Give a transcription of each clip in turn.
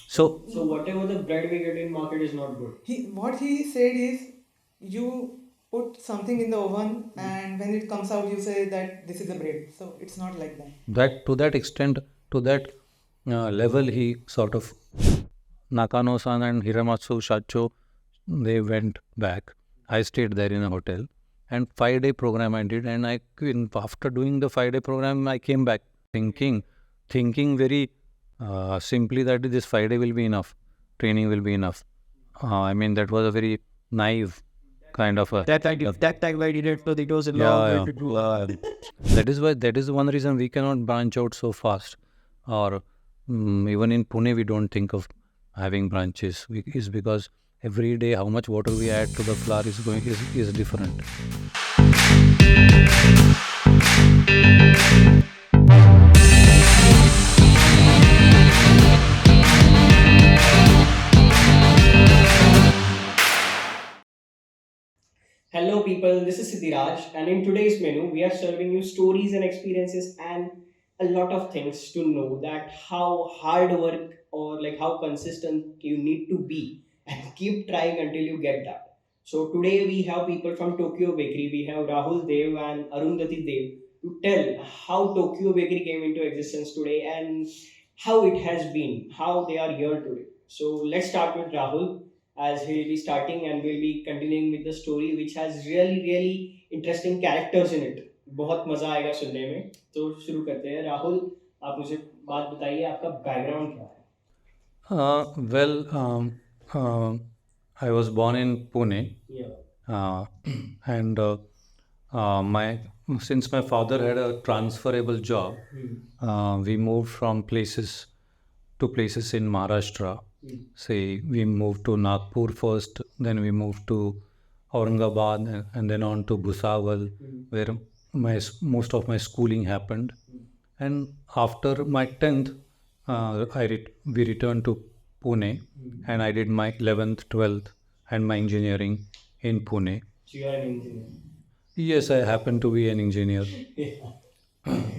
So whatever the bread we get in market is not good. What he said is, you put something in the oven and when it comes out, you say that this is a bread. So it's not like that. That to that extent, to that level, he sort of Nakano-san and Hiramatsu Sacho, they went back. I stayed there in a hotel, and 5 day program I did. And after doing the 5 day program, I came back thinking very simply that this 5 day will be enough, training will be enough. I mean, that was a very naive kind of a. That time I did it, so it was a Yeah, long way yeah. to do. That is one reason we cannot branch out so fast, or even in Pune we don't think of having branches. Is because every day how much water we add to the flour is different. Hello, people. This is Siddhiraj, and in today's menu, we are serving you stories and experiences and a lot of things to know that how hard work or like how consistent you need to be and keep trying until you get that. So today we have people from Tokyo Bakery. We have Rahul Dev and Arundhati Dev to tell how Tokyo Bakery came into existence today and how it has been, how they are here today. So let's start with Rahul as he will be starting and we'll be continuing with the story which has really interesting characters in it. बहुत मजा आएगा सुनने में तो शुरू करते हैं राहुल आप मुझे बात बताइए आपका बैकग्राउंड क्या है Well, I was born in Pune, yeah. uh, and my since my father had a transferable job, we moved from places to places in Maharashtra. Say we moved to Nagpur first, then we moved to Aurangabad, and then on to Bhusawal, where most of my schooling happened. And after my 10th, we returned to Pune, and I did my 11th, 12th, and my engineering in Pune. So you are an engineer. Yes, I happen to be an engineer.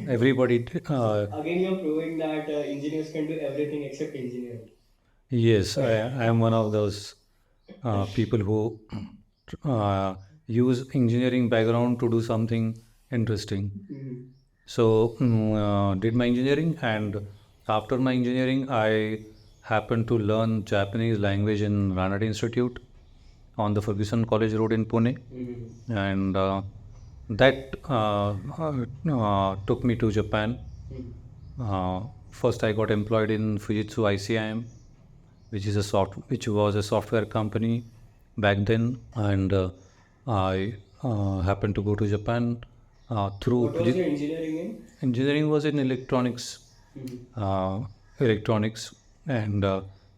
Everybody, Again, you're proving that engineers can do everything except engineering. yes, I am one of those people who use engineering background to do something interesting. So, did my engineering, and after my engineering, I happened to learn Japanese language in Ranade Institute on the Ferguson College Road in Pune, and that took me to Japan. First, I got employed in Fujitsu ICIM, which was a software company back then, and I happened to go to Japan through. What was your engineering in? Engineering was in electronics, uh, electronics, and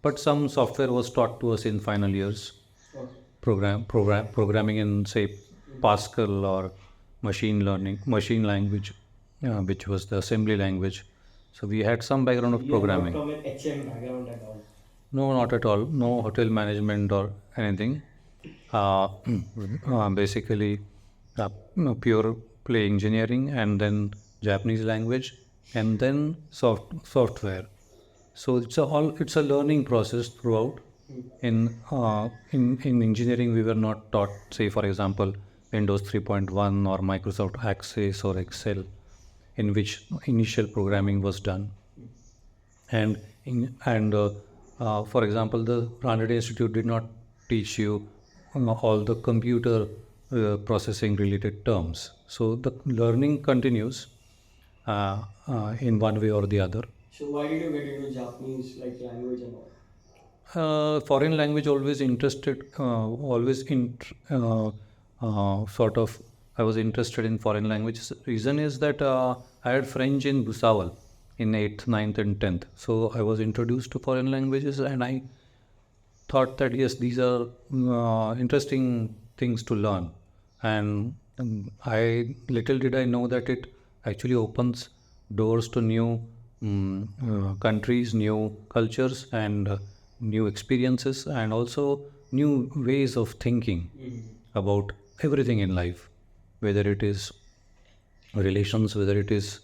but some software was taught to us in final years. Okay. Programming in say Pascal or machine language, which was the assembly language. So we had some background of You are not programming. from an HM background at all. No, not at all. No hotel management or anything. Basically, no, pure play engineering, and then Japanese language, and then software. So it's a learning process throughout. In engineering, we were not taught, say for example, Windows 3.1 or Microsoft Access or Excel, in which initial programming was done. And for example, the Ranade Institute did not teach you all the computer processing related terms. So the learning continues in one way or the other. So why did you get into Japanese like language and all? Foreign language always sort of I was interested in foreign languages. Reason is that I had French in Bhusawal in 8th, 9th and 10th. So I was introduced to foreign languages, and I thought that yes, these are interesting things to learn. And I little did I know that it actually opens doors to new countries, new cultures, and new experiences, and also new ways of thinking about everything in life, whether it is relations, whether it is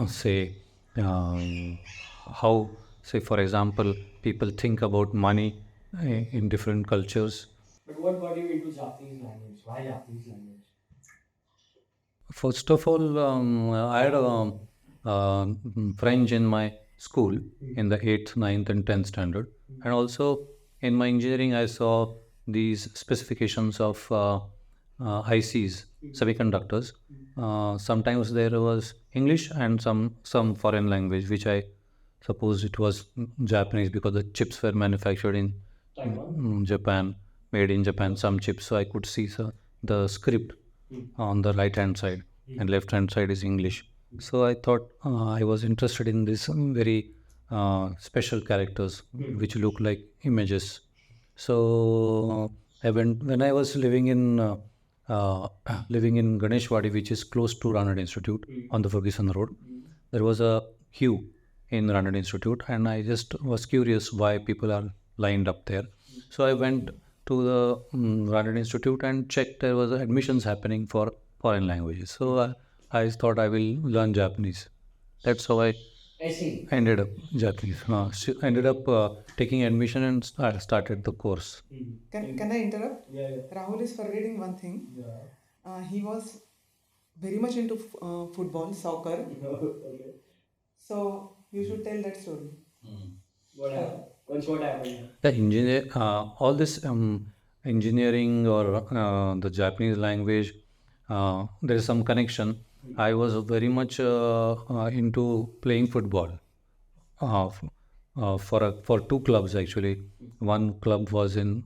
say how say for example, people think about money in different cultures. But what got you into Japanese language? Why Japanese language? First of all, I had French in my school in the 8th, ninth, and 10th standard. And also in my engineering, I saw these specifications of ICs, semiconductors. Sometimes there was English and some foreign language, which I suppose it was Japanese because the chips were manufactured in Japan, made in Japan, some chips. So I could see the script on the right hand side, and left hand side is English. So I thought I was interested in these very special characters which look like images. So I went when I was uh, living in Ganeshwadi, which is close to Ranad Institute on the Ferguson Road. There was a queue in Ranad Institute, and I just was curious why people are lined up there. So I went to the Ranad Institute and checked there was admissions happening for foreign languages. So I thought I will learn Japanese. That's how I I see. ended up Japanese. Ended up taking admission and started the course. Can I interrupt? Yeah, yeah. Rahul is forgetting one thing. Yeah. He was very much into football, soccer. Okay. So you should tell that story. What happened? What happened? The all this engineering or the Japanese language, there is some connection. I was very much into playing football f- for two clubs actually. One club was in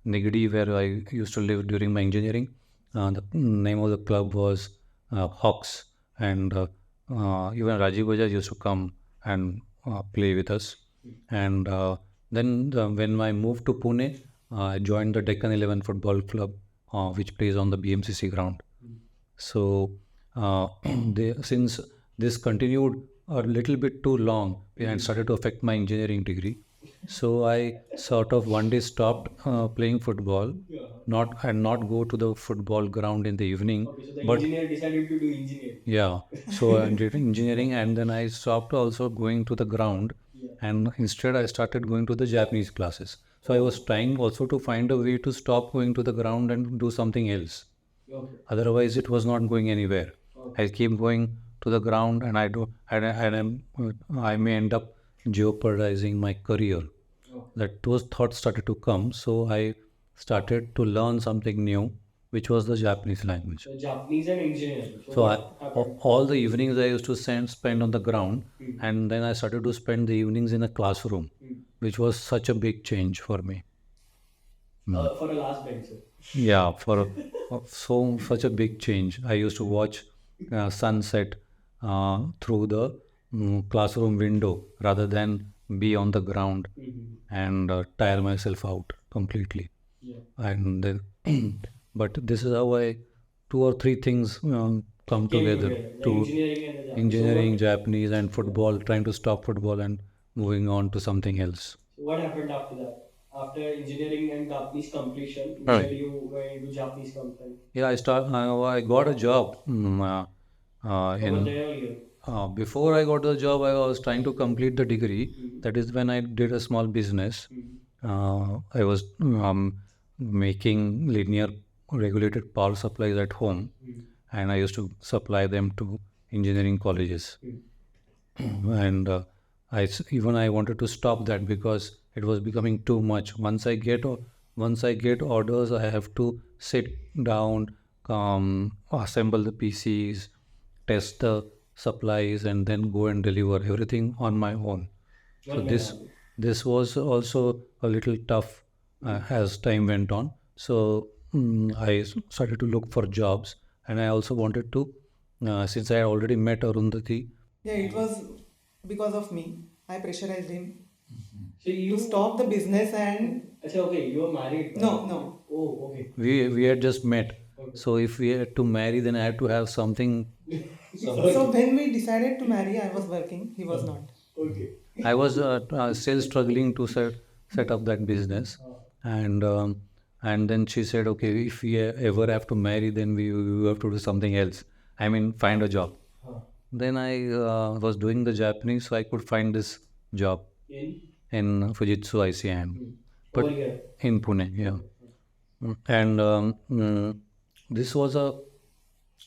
Nigdi where I used to live during my engineering. The name of the club was Hawks, and even Rajiv Bajaj used to come and play with us. And then when I moved to Pune, I joined the Deccan 11 Football Club, which plays on the BMCC ground. So, since this continued a little bit too long and started to affect my engineering degree, so I sort of one day stopped playing football, not go to the football ground in the evening, Okay, so the but engineer decided to do engineering. yeah, so I did engineering, and then I stopped also going to the ground, Yeah. and instead I started going to the Japanese classes. So I was trying also to find a way to stop going to the ground and do something else. Okay. Otherwise, it was not going anywhere. Okay. I keep going to the ground, and I may end up jeopardizing my career. Okay. That those thoughts started to come, so I started to learn something new, which was the Japanese language. So Japanese and engineering. So So what happened? all the evenings I used to spend on the ground, and then I started to spend the evenings in a classroom, which was such a big change for me. For a last bencher. Yeah, for such a big change. I used to watch sunset through the classroom window rather than be on the ground and tire myself out completely. Yeah. And then, but this is how I two or three things come Came together together. The to engineering and the Japanese. engineering, Japanese, and football. Trying to stop football and moving on to something else. So what happened after that? After engineering and Japanese completion, you Right. said you went into Japanese company. Yeah, I got a job Over in. there earlier. Before I got the job, I was trying to complete the degree. That is when I did a small business. I was making linear regulated power supplies at home, and I used to supply them to engineering colleges. And even I wanted to stop that because it was becoming too much. Once I get orders, I have to sit down, assemble the PCs, test the supplies, and then go and deliver everything on my own. So One man army. this was also a little tough as time went on. So I started to look for jobs, and I also wanted to, since I had already met Arundhati. Yeah, it was because of me. I pressurized him So to you stop the business and Achha, okay, you were married. right? no. Oh, okay. We had just met. Okay. So if we had to marry, then I had to have something. So when we decided to marry, I was working. He was not. Okay. I was still struggling to set up that business, and then she said, okay, if we ever have to marry, then we have to do something else. I mean, find a job. Huh. Then I was doing the Japanese, so I could find this job in Fujitsu ICM, but Over here. in Pune, yeah. And this was a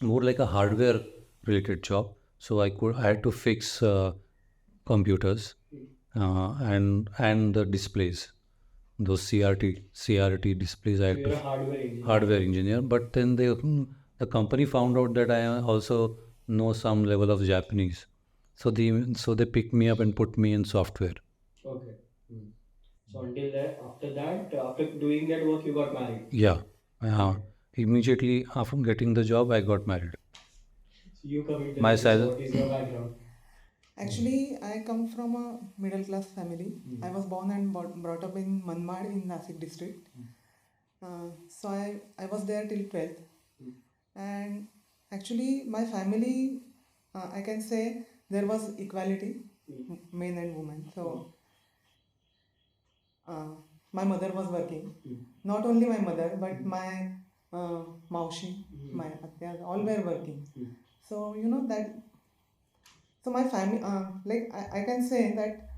more like a hardware related job. So I had to fix computers and the displays, those CRT displays. I So had you're to a hardware engineer. hardware engineer. But then the company found out that I also know some level of Japanese. So they picked me up and put me in software. Okay. So until that, after doing that work, you got married. Yeah. Immediately after getting the job, I got married. So you come into My this. So salary. what is your background? Actually, I come from a middle class family. I was born and brought up in Manmad in Nasik district. So I was there till 12th. And actually, my family, I can say there was equality, men and women. So my mother was working. Not only my mother, but my maushi, my atyas, all were working. So you know that. So my family, like I can say that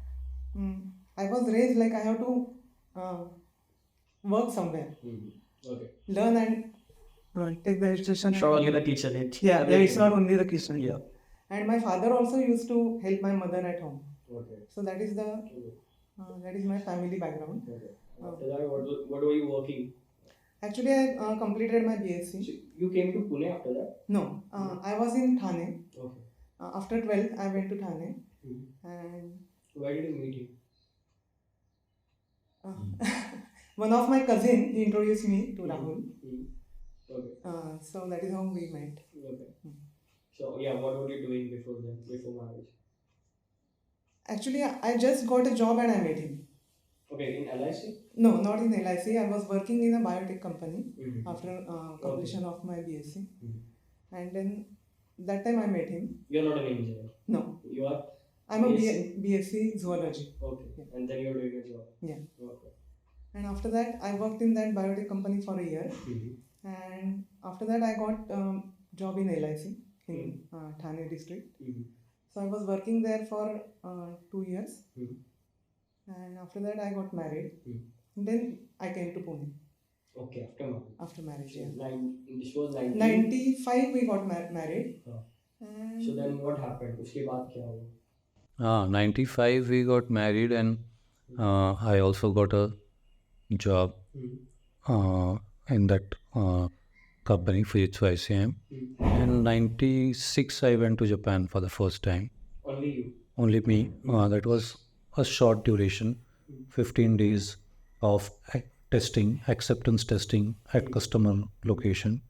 I was raised like I have to uh, work somewhere, Okay. learn and take the education. Surely the kitchen. Yeah, it's not only the kitchen. Yeah. And my father also used to help my mother at home. Okay. So that is my family background. Okay. After that, what were you working? Actually, I completed my BSc. So you came to Pune after that? No, I was in Thane. Okay. After 12th, I went to Thane. And Where did you meet him? one of my cousin, he introduced me to Rahul. Okay. So that is how we met. Okay. So yeah, what were you doing before marriage? Actually, I just got a job and I met him. Okay, in LIC? No, not in LIC. I was working in a biotech company after completion of my BSc. And then that time I met him. You're not an engineer. No. You are? I'm a BSc zoology. Okay. Yeah. And then you're doing a job. Yeah. Okay. And after that, I worked in that biotech company for a year. And after that, I got job in LIC in Thane district. So I was working there for 2 years. And after that, I got married. Then I came to Pune. Okay, After marriage, yeah. This was 95 we got married. And So then what happened? उसके बाद क्या हुआ? 95 we got married, and I also got a job in that company, Fujitsu ICM. In 96 I went to Japan for the first time. Only you? Only me. That was a short duration, 15 days of testing, acceptance testing at customer location.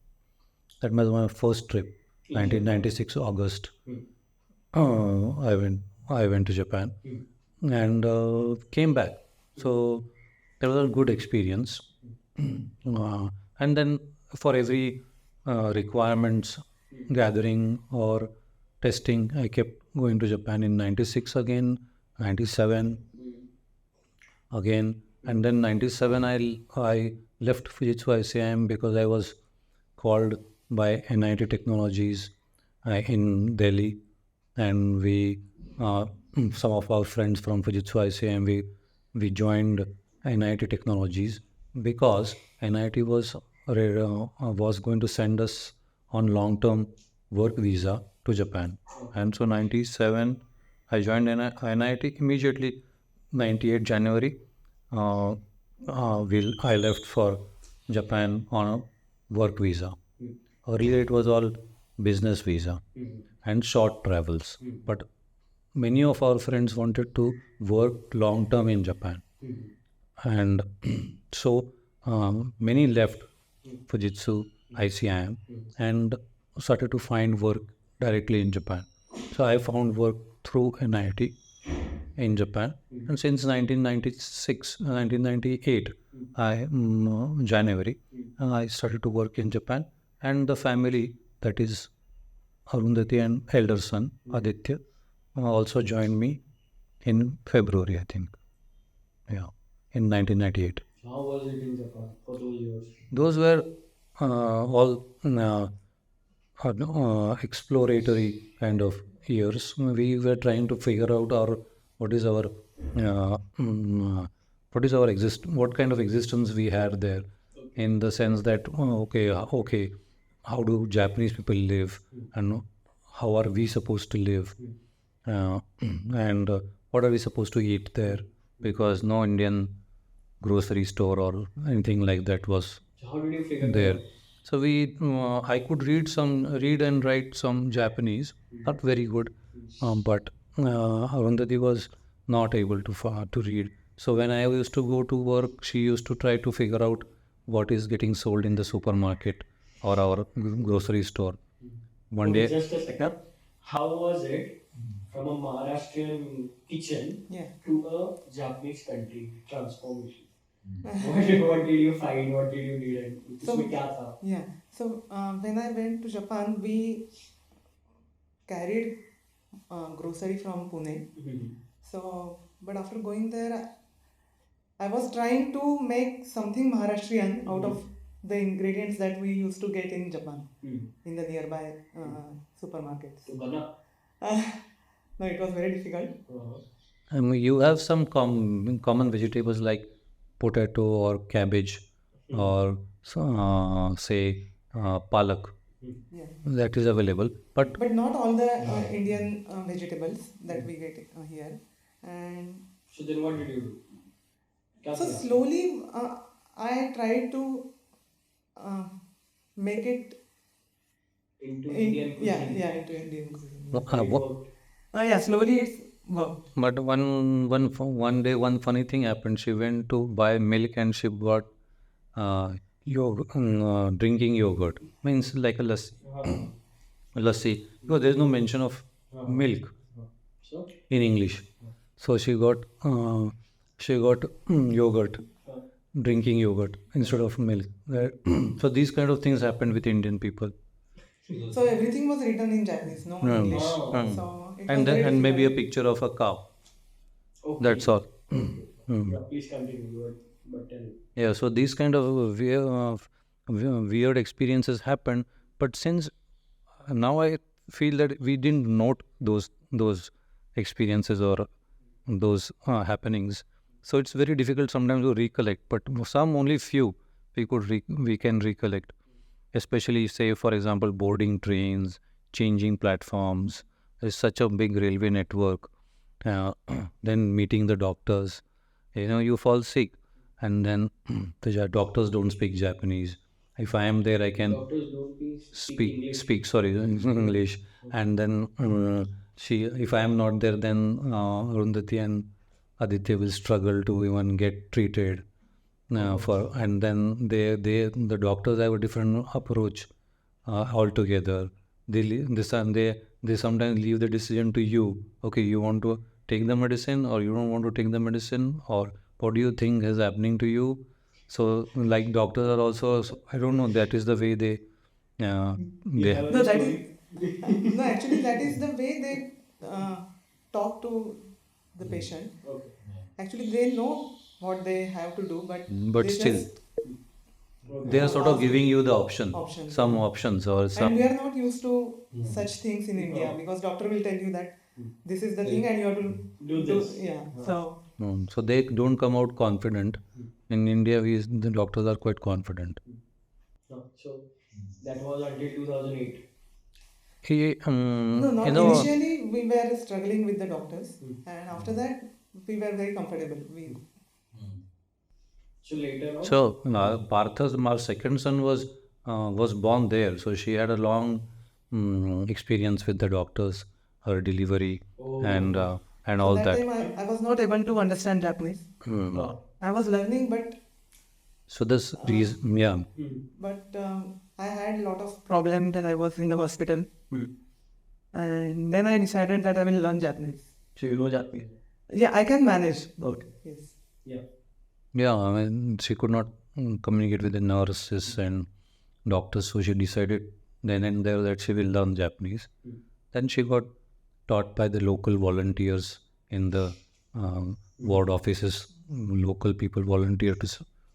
That was my first trip, 1996 August. I went to Japan and came back. So that was a good experience. And then for every requirements gathering or testing, I kept going to Japan in 96 again, 97 again, and then 97 I left Fujitsu ICM because I was called by NIT Technologies in Delhi, and we some of our friends from Fujitsu ICM, we joined NIT Technologies because NIT was going to send us on long-term work visa to Japan. And so 97 I joined NIT immediately. 98 January I left for Japan on a work visa. Earlier it was all business visa and short travels, but many of our friends wanted to work long term in Japan, and so many left Fujitsu ICIM and started to find work directly in Japan. So I found work through NIT in Japan, and since 1996 1998 January I started to work in Japan, and the family, that is Arundhati and elder son Aditya, also joined me in February, I think. Yeah, in 1998. How was it in Japan for those years? Those were all exploratory kind of years. We were trying to figure out our what is our what kind of existence we had there, in the sense that okay, how do Japanese people live, and how are we supposed to live, uh, and what are we supposed to eat there, because no Indian grocery store or anything like that was So how did you figure that there. out? So I could read and write some Japanese, not very good, but Arundhati was not able to read. So when I used to go to work, she used to try to figure out what is getting sold in the supermarket or our grocery store. One Okay, day, just a second. How was it from a Maharashtrian kitchen Yeah. to a Japanese country transformation? What did you find? What did you need? And So- उसमें क्या था? Yeah. So when I went to Japan, we carried grocery from Pune. So, but after going there, I was trying to make something Maharashtrian out of the ingredients that we used to get in Japan in the nearby supermarkets. तो बना? No, it was very difficult. you have some common vegetables like potato or cabbage, or say palak, Yeah. that is available, but But not all the Indian vegetables that we get here. And So then what did you do? क्या so किया? slowly I tried to make it Into Indian cuisine. yeah, into Indian cuisine. It worked. Yeah, slowly it's worked. but one day one funny thing happened. She went to buy milk and she bought drinking yogurt, means like a lassi, because there is no mention of milk So in English. So she got yogurt, drinking yogurt instead of milk. So these kind of things happened with Indian people. So everything was written in Japanese, no English. So it was And very and maybe a difficult. picture of a cow. okay. That's all. Yeah, please continue. But tell me. Yeah, so these kind of weird experiences happen. But since now I feel that we didn't note those experiences or those happenings, so it's very difficult sometimes to recollect. But some, only few, we can recollect. Especially, say for example, boarding trains, changing platforms. There's such a big railway network. Uh, then meeting the doctors. You fall sick, and then the doctors don't speak Japanese. If I am there, I can Doctors don't speak English. speak sorry English, and then if I am not there, then Arundhati and Aditya will struggle to even get treated and then the doctors have a different approach altogether. They sometimes leave the decision to you. Okay, you want to take the medicine or you don't want to take the medicine, or what do you think is happening to you? So like doctors are also, I don't know, that is the way they they have No, a that story? is no, actually that is the way they talk to the patient. Okay. Actually, they know what they have to do, but but they still just they are sort of giving you the option, Options. some options or and some. we are not used to such things in India because doctor will tell you that this is the thing and you have to Do this. yeah. So So they don't come out confident. In India, the doctors are quite confident. No, so that was until 2008. no, not you know, initially we were struggling with the doctors, and after that we were very comfortable. So later on, so Partha's our second son was born there. So she had a long experience with the doctors, her delivery, and all That that. time I was not able to understand Japanese. I was learning, So this reason, yeah. but I had a lot of problems that I was in the hospital, and then I decided that I will learn Japanese. So you know Japanese? Yeah, I can manage. Yes. yeah. Yeah, I mean, she could not communicate with the nurses and doctors, so she decided then and there that she will learn Japanese. Then she got taught by the local volunteers in the ward offices. Local people volunteered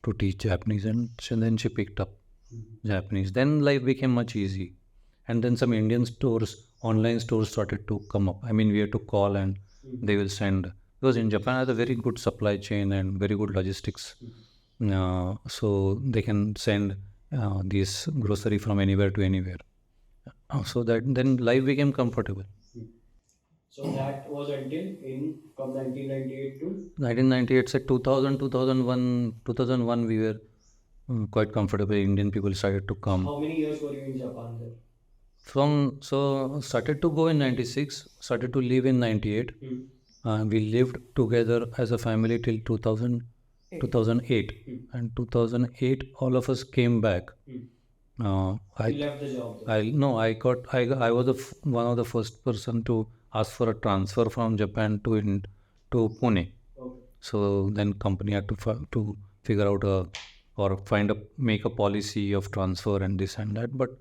to teach Japanese, and then she picked up Japanese. Then life became much easy, and then some Indian stores, online stores started to come up. I mean, we had to call and they will send because in Japan has a very good supply chain and very good logistics. So they can send these grocery from anywhere to anywhere. So that then life became comfortable. So that was until in from 1998 to 1998, said 2000, 2001, 2001, we were quite comfortable. Indian people started to come. how many years were you in Japan then? So started to go in 96, started to live in 98. We lived together as a family till 2000, 2008. And 2008, all of us came back. You left the job then? I was one of the first person to ask for a transfer from Japan to Pune. Okay. So then company had to figure out make a policy of transfer and this and that. But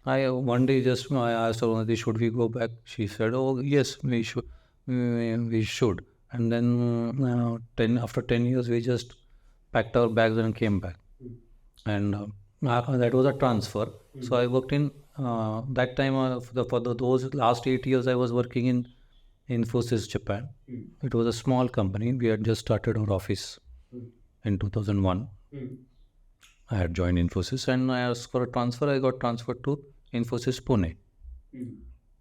I one day just I asked her, "Unnati, should we go back?" She said, "Oh yes, we should. We should." And then after 10 years, we just packed our bags and came back. And that was a transfer. So I worked in that time those last 8 years I was working in Infosys Japan. It was a small company. We had just started our office in 2001. I had joined Infosys and I asked for a transfer. I got transferred to Infosys Pune.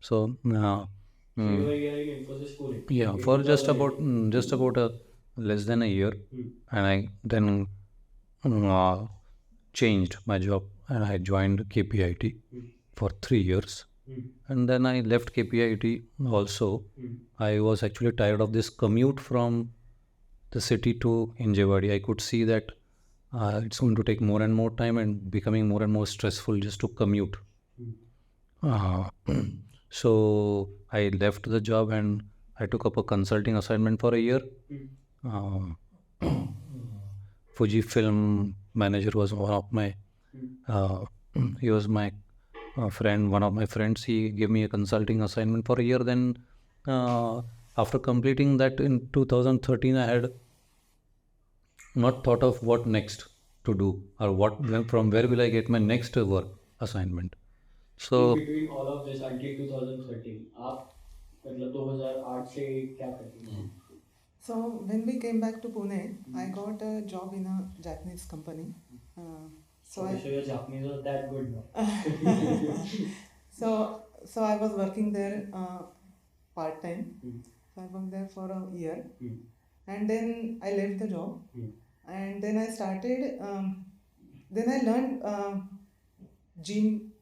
So So you were here in Infosys Pune? yeah, In for just 2008. about a less than a year, and I then uh, changed my job and I joined KPIT for 3 years. And then I left KPIT also. I was actually tired of this commute from the city to Injewadi. I could see that it's going to take more and more time and becoming more and more stressful just to commute. Uh, so I left the job and I took up a consulting assignment for a year. Fujifilm manager was one of my he was my friend, one of my friends. He gave me a consulting assignment for a year. Then after completing that in 2013, I had not thought of what next to do or from where will I get my next work assignment. So In between all of this until 2013 आप मतलब 2008 से क्या करती हैं? So when we came back to Pune, I got a job in a Japanese company. So Okay, so your Japanese was that good now. so I was working there part time. So I worked there for a year, and then I left the job, and then I started. Then I learned gym.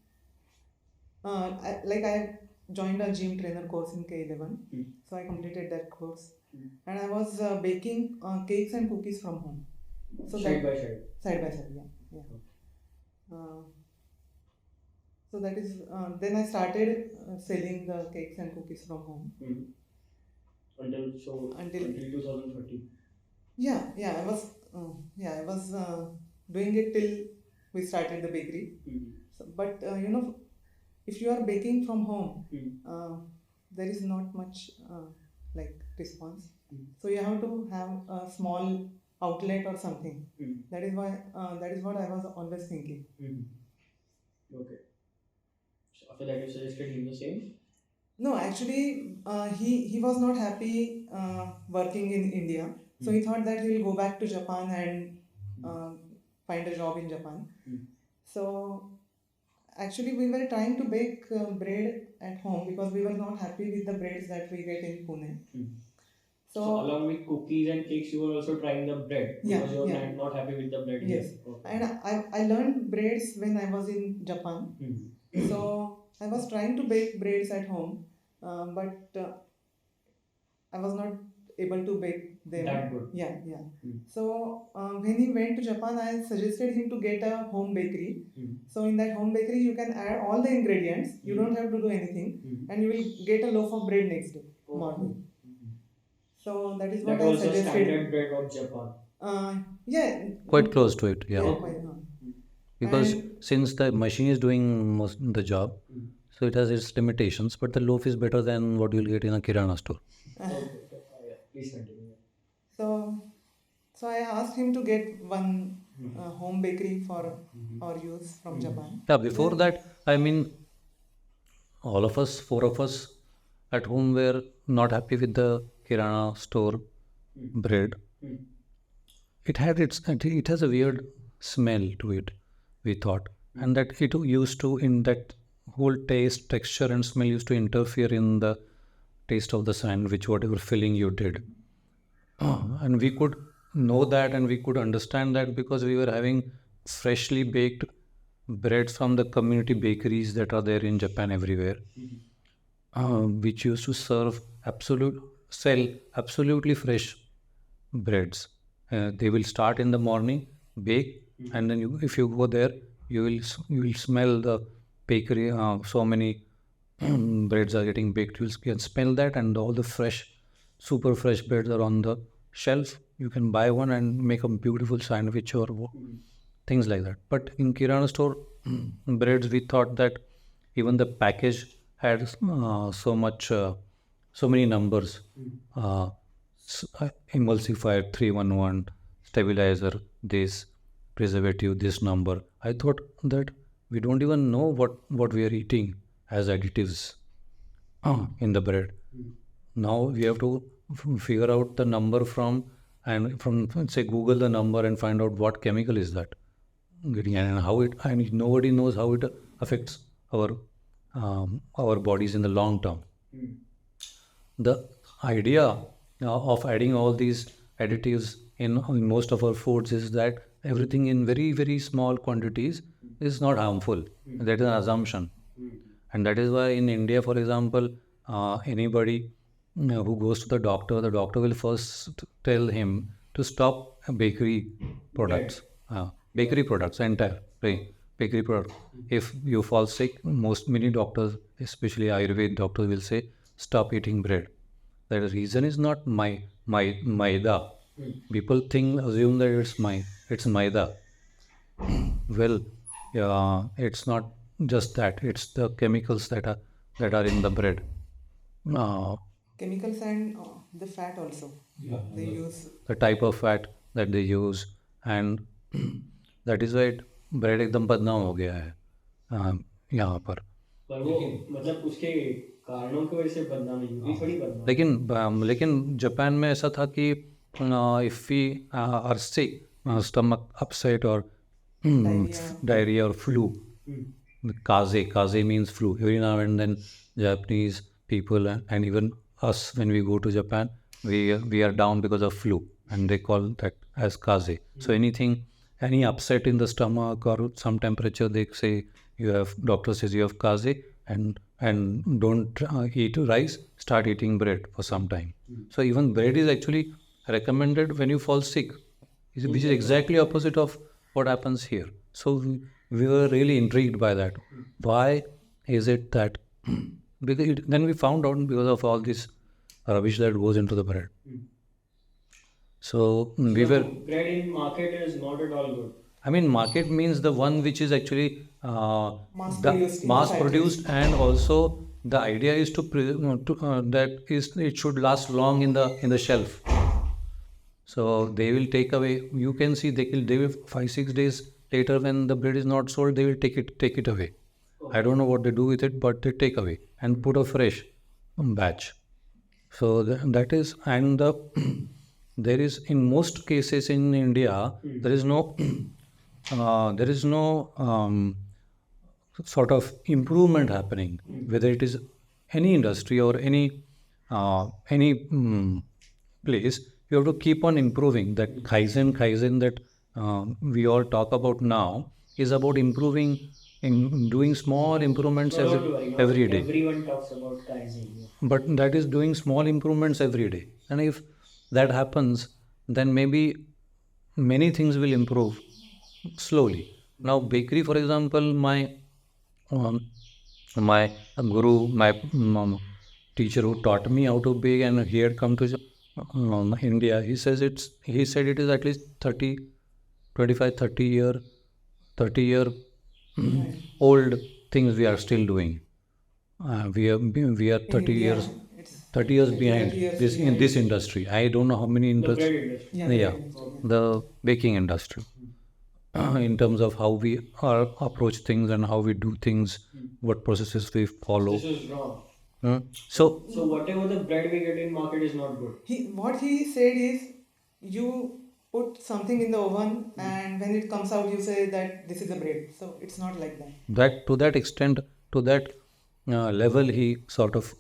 I joined a gym trainer course in K11, so I completed that course, and I was baking cakes and cookies from home. So Side by side. yeah. So that is then I started selling the cakes and cookies from home. Until 2013. Yeah, I was doing it till we started the bakery. So, but if you are baking from home, there is not much response. So you have to have a small outlet or something. That is why that is what I was always thinking. Okay. So after that you suggested him the same? No, actually, he was not happy working in India. So he thought that he will go back to Japan and find a job in Japan. So actually, we were trying to bake bread at home because we were not happy with the breads that we get in Pune. So along with cookies and cakes, you were also trying the bread because you were not happy with the bread. Yes, and I learned breads when I was in Japan. So I was trying to bake breads at home, but I was not able to bake them. That good. Yeah. So when he went to Japan, I suggested him to get a home bakery. So in that home bakery, you can add all the ingredients. You don't have to do anything, and you will get a loaf of bread next day morning. So that is what I suggested. That was the standard bread of Japan. Yeah. quite close to it, yeah. Because And since the machine is doing most the job, so it has its limitations. But the loaf is better than what you'll get in a kirana store. Okay. Please continue. So I asked him to get one home bakery for our use from Japan. Yeah, before that, I mean, all of us, four of us at home were not happy with the kirana store bread, it has a weird smell to it, we thought, and that it used to in that whole taste, texture, and smell used to interfere in the taste of the sandwich, whatever filling you did. And we could know that and we could understand that because we were having freshly baked breads from the community bakeries that are there in Japan everywhere, which used to sell absolutely fresh breads. They will start in the morning, bake, and then if you go there, you will smell the bakery. So many breads are getting baked. You can smell that, and all the super fresh breads are on the shelf. You can buy one and make a beautiful sandwich or things like that. But in Kirana store breads, we thought that even the package had so many numbers. Uh, Emulsifier 311, stabilizer, this, preservative, this number. I thought that we don't even know what we are eating as additives in the bread. Now we have to figure out the number from say Google the number and find out what chemical is that getting and how it and nobody knows how it affects our bodies in the long term. The idea of adding all these additives in most of our foods is that everything in very very small quantities is not harmful. That is an assumption, and that is why in India, for example, anybody who goes to the doctor will first tell him to stop bakery products, bakery product. If you fall sick, many doctors, especially Ayurveda doctors, will say stop eating bread. The reason is not maida. People assume that it's maida. Well, it's not just that. It's the chemicals that are in the bread. Uh, Chemicals and the fat also. They use. the type of fat that they use, and that is why bread एकदम बदनाम हो गया है यहाँ पर. पर वो मतलब उसके कारणों की वजह से बदनाम है, यूपी थोड़ी बदनाम. लेकिन जापान में ऐसा था कि if we are sick, stomach upset or diarrhea or flu, kaze means flu. Every now and then Japanese people and even us, when we go to Japan, we are down because of flu, and they call that as kaze. So any upset in the stomach or some temperature, they say doctor says you have kaze, and don't eat rice, start eating bread for some time. So even bread is actually recommended when you fall sick, which is exactly opposite of what happens here. So we were really intrigued by that. Why is it that? Then we found out because of all this rubbish that goes into the bread. So we were. Bread in market is not at all good. I mean, market means the one which is actually Mass produced, and also the idea is it should last long in the shelf. So they will take away. You can see they will 5-6 days later, when the bread is not sold, they will take it away. I don't know what they do with it, but they take away and put a fresh batch. So that is, and there is, in most cases in India, there is no sort of improvement happening, whether it is any industry or any place. You have to keep on improving. That kaizen that we all talk about now is about improving, in doing small improvements every day. Everyone talks about kaizen. But that is doing small improvements every day, and if that happens, then maybe many things will improve slowly. Now, bakery, for example, my guru, my teacher who taught me how to bake, and he had come to India. He said it is at least 30 year old things we are still doing. We are 30 years behind this in this industry. I don't know how many industries. The baking industry. In terms of how we approach things and how we do things, what processes we follow. This is wrong. So whatever the bread we get in market is not good. What he said is, you put something in the oven and when it comes out, you say that this is a bread. So it's not like that. That to that extent, to that level, he sort of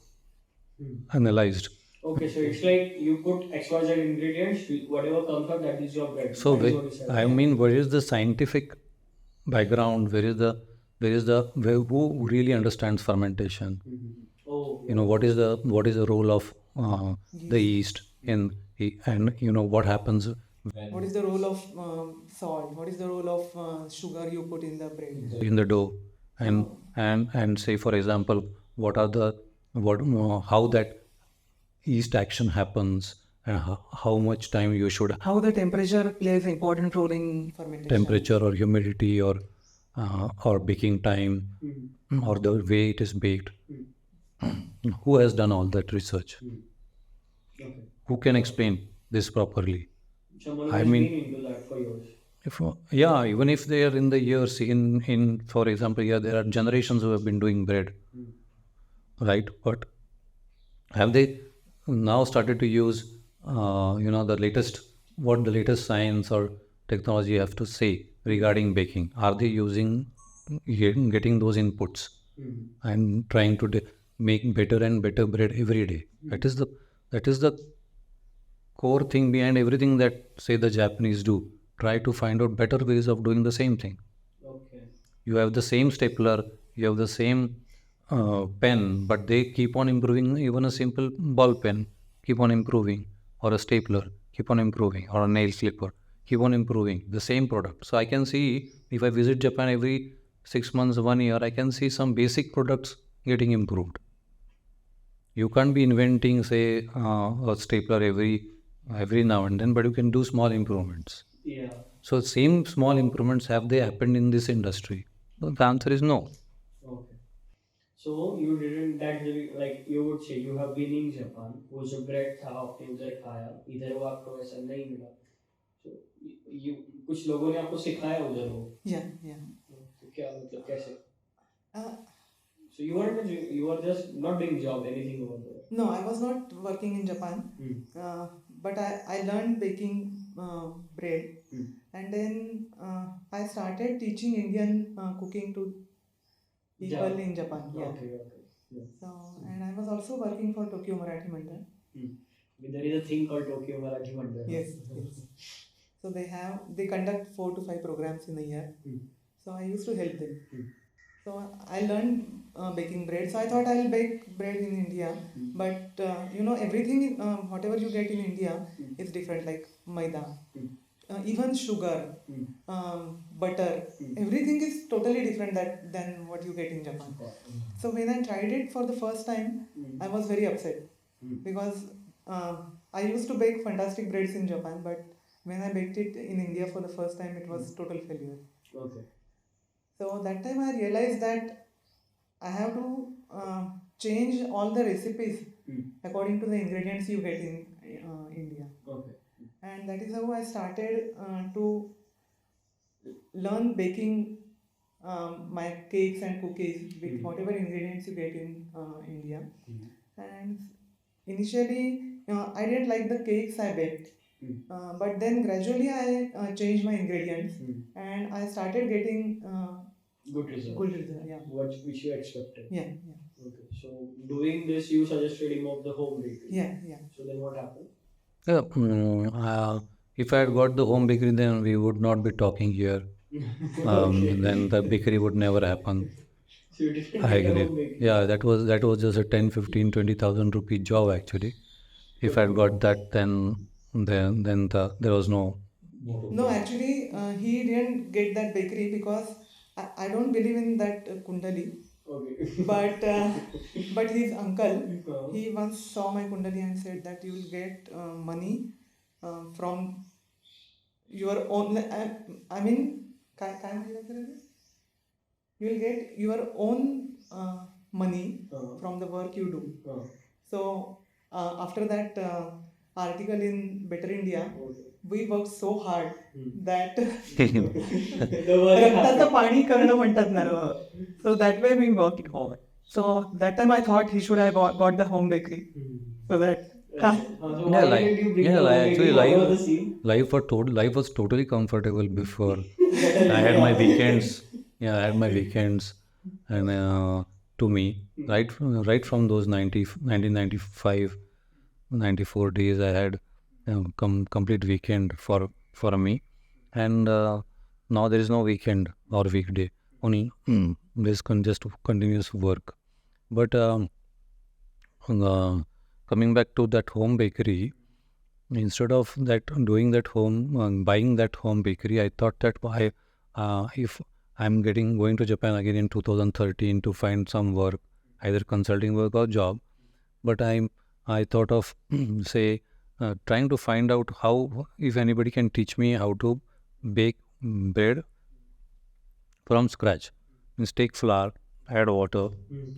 analyzed. Okay, so it's like you put XYZ ingredients, whatever comes out, that is your bread. So That is what you said. I mean, where is the scientific background? Where who really understands fermentation? Oh, You know, what is the role of the yeast in and you know what happens What is the role of salt? What is the role of sugar you put in the bread? in the dough, and say for example, what are the what how that yeast action happens, and how much time you should How the temperature plays an important role in fermentation. temperature or humidity or baking time or the way it is baked. Who has done all that research? okay. Who can explain this properly? Someone who I has mean- been into that for years. If yeah, even if they are in the years, in for example, yeah, there are generations who have been doing bread, right? But have they now started to use the latest what the latest science or technology have to say regarding baking? Are they using getting those inputs and trying to make better and better bread every day? That is the core thing behind everything that say the Japanese do. Try to find out better ways of doing the same thing. Okay. You have the same stapler, you have the same pen, but they keep on improving. Even a simple ball pen, keep on improving, or a stapler, keep on improving, or a nail clipper, keep on improving. The same product. So I can see if I visit Japan every 6 months, 1 year, I can see some basic products getting improved. You can't be inventing, say, a stapler every now and then, but you can do small improvements. Yeah. So, same small improvements have they happened in this industry? So the answer is no. Okay. So you didn't that really, like you would say you have been in Japan, वो जो bread था आपने उधर खाया, इधर वो आपको वैसा नहीं मिला. So you कुछ लोगों ने आपको सिखाया उधर वो. Yeah. तो क्या मतलब कैसे? Uh, So you were just not doing job anything over there. no, I was not working in Japan, but I learned baking bread, and then I started teaching Indian cooking to people in Japan. Yeah. Okay. Yeah. So, and I was also working for Tokyo Marathi Mandal. There is a thing called Tokyo Marathi Mandal. Yes. So they conduct 4 to 5 programs in a year. So I used to help them. So I learned baking bread. So I thought I'll bake bread in India. But everything, whatever you get in India is different, like maida, even sugar, butter. Everything is totally different than what you get in Japan. So when I tried it for the first time, I was very upset because I used to bake fantastic breads in Japan, but when I baked it in India for the first time, it was total failure. Okay. So that time I realized that I have to change all the recipes according to the ingredients you get in India. Okay. And that is how I started to learn baking my cakes and cookies with whatever ingredients you get in India. And initially, I didn't like the cakes I baked. But then gradually I changed my ingredients and I started getting good result. Yeah. Which you expected. Yeah. Okay. So doing this, you suggested him of the home bakery. Yeah. So then what happened? If I had got the home bakery, then we would not be talking here. Then the bakery would never happen. So you didn't I get a home agree. bakery. Yeah, that was just a 10, 15, 20,000 rupee job actually. If I had got that, then there was no. No, actually, he didn't get that bakery because I don't believe in that kundali. Okay. But his uncle, he once saw my kundali and said that you will get money from your own. I mean, काय म्हटलं तर ते? You will get your own money from the work you do. So after that article in Better India, we worked so hard that रक्ताचं पाणी करणं म्हणतात ना. So that way we worked hard. So that time I thought he should have got the home bakery. So that. So why didn't you bring the home actually bakery? What was the scene? life was totally comfortable before. I had my weekends. Yeah, I had my weekends, and to me, right from those 1995, 94 days, I had complete weekend for me, and now there is no weekend or weekday. Only this just continuous work. But coming back to that home bakery, instead of that doing that buying that home bakery, I thought that if I'm going to Japan again in 2013 to find some work, either consulting work or job, but I thought of say trying to find out how, if anybody can teach me how to bake bread from scratch. Means take flour, add water,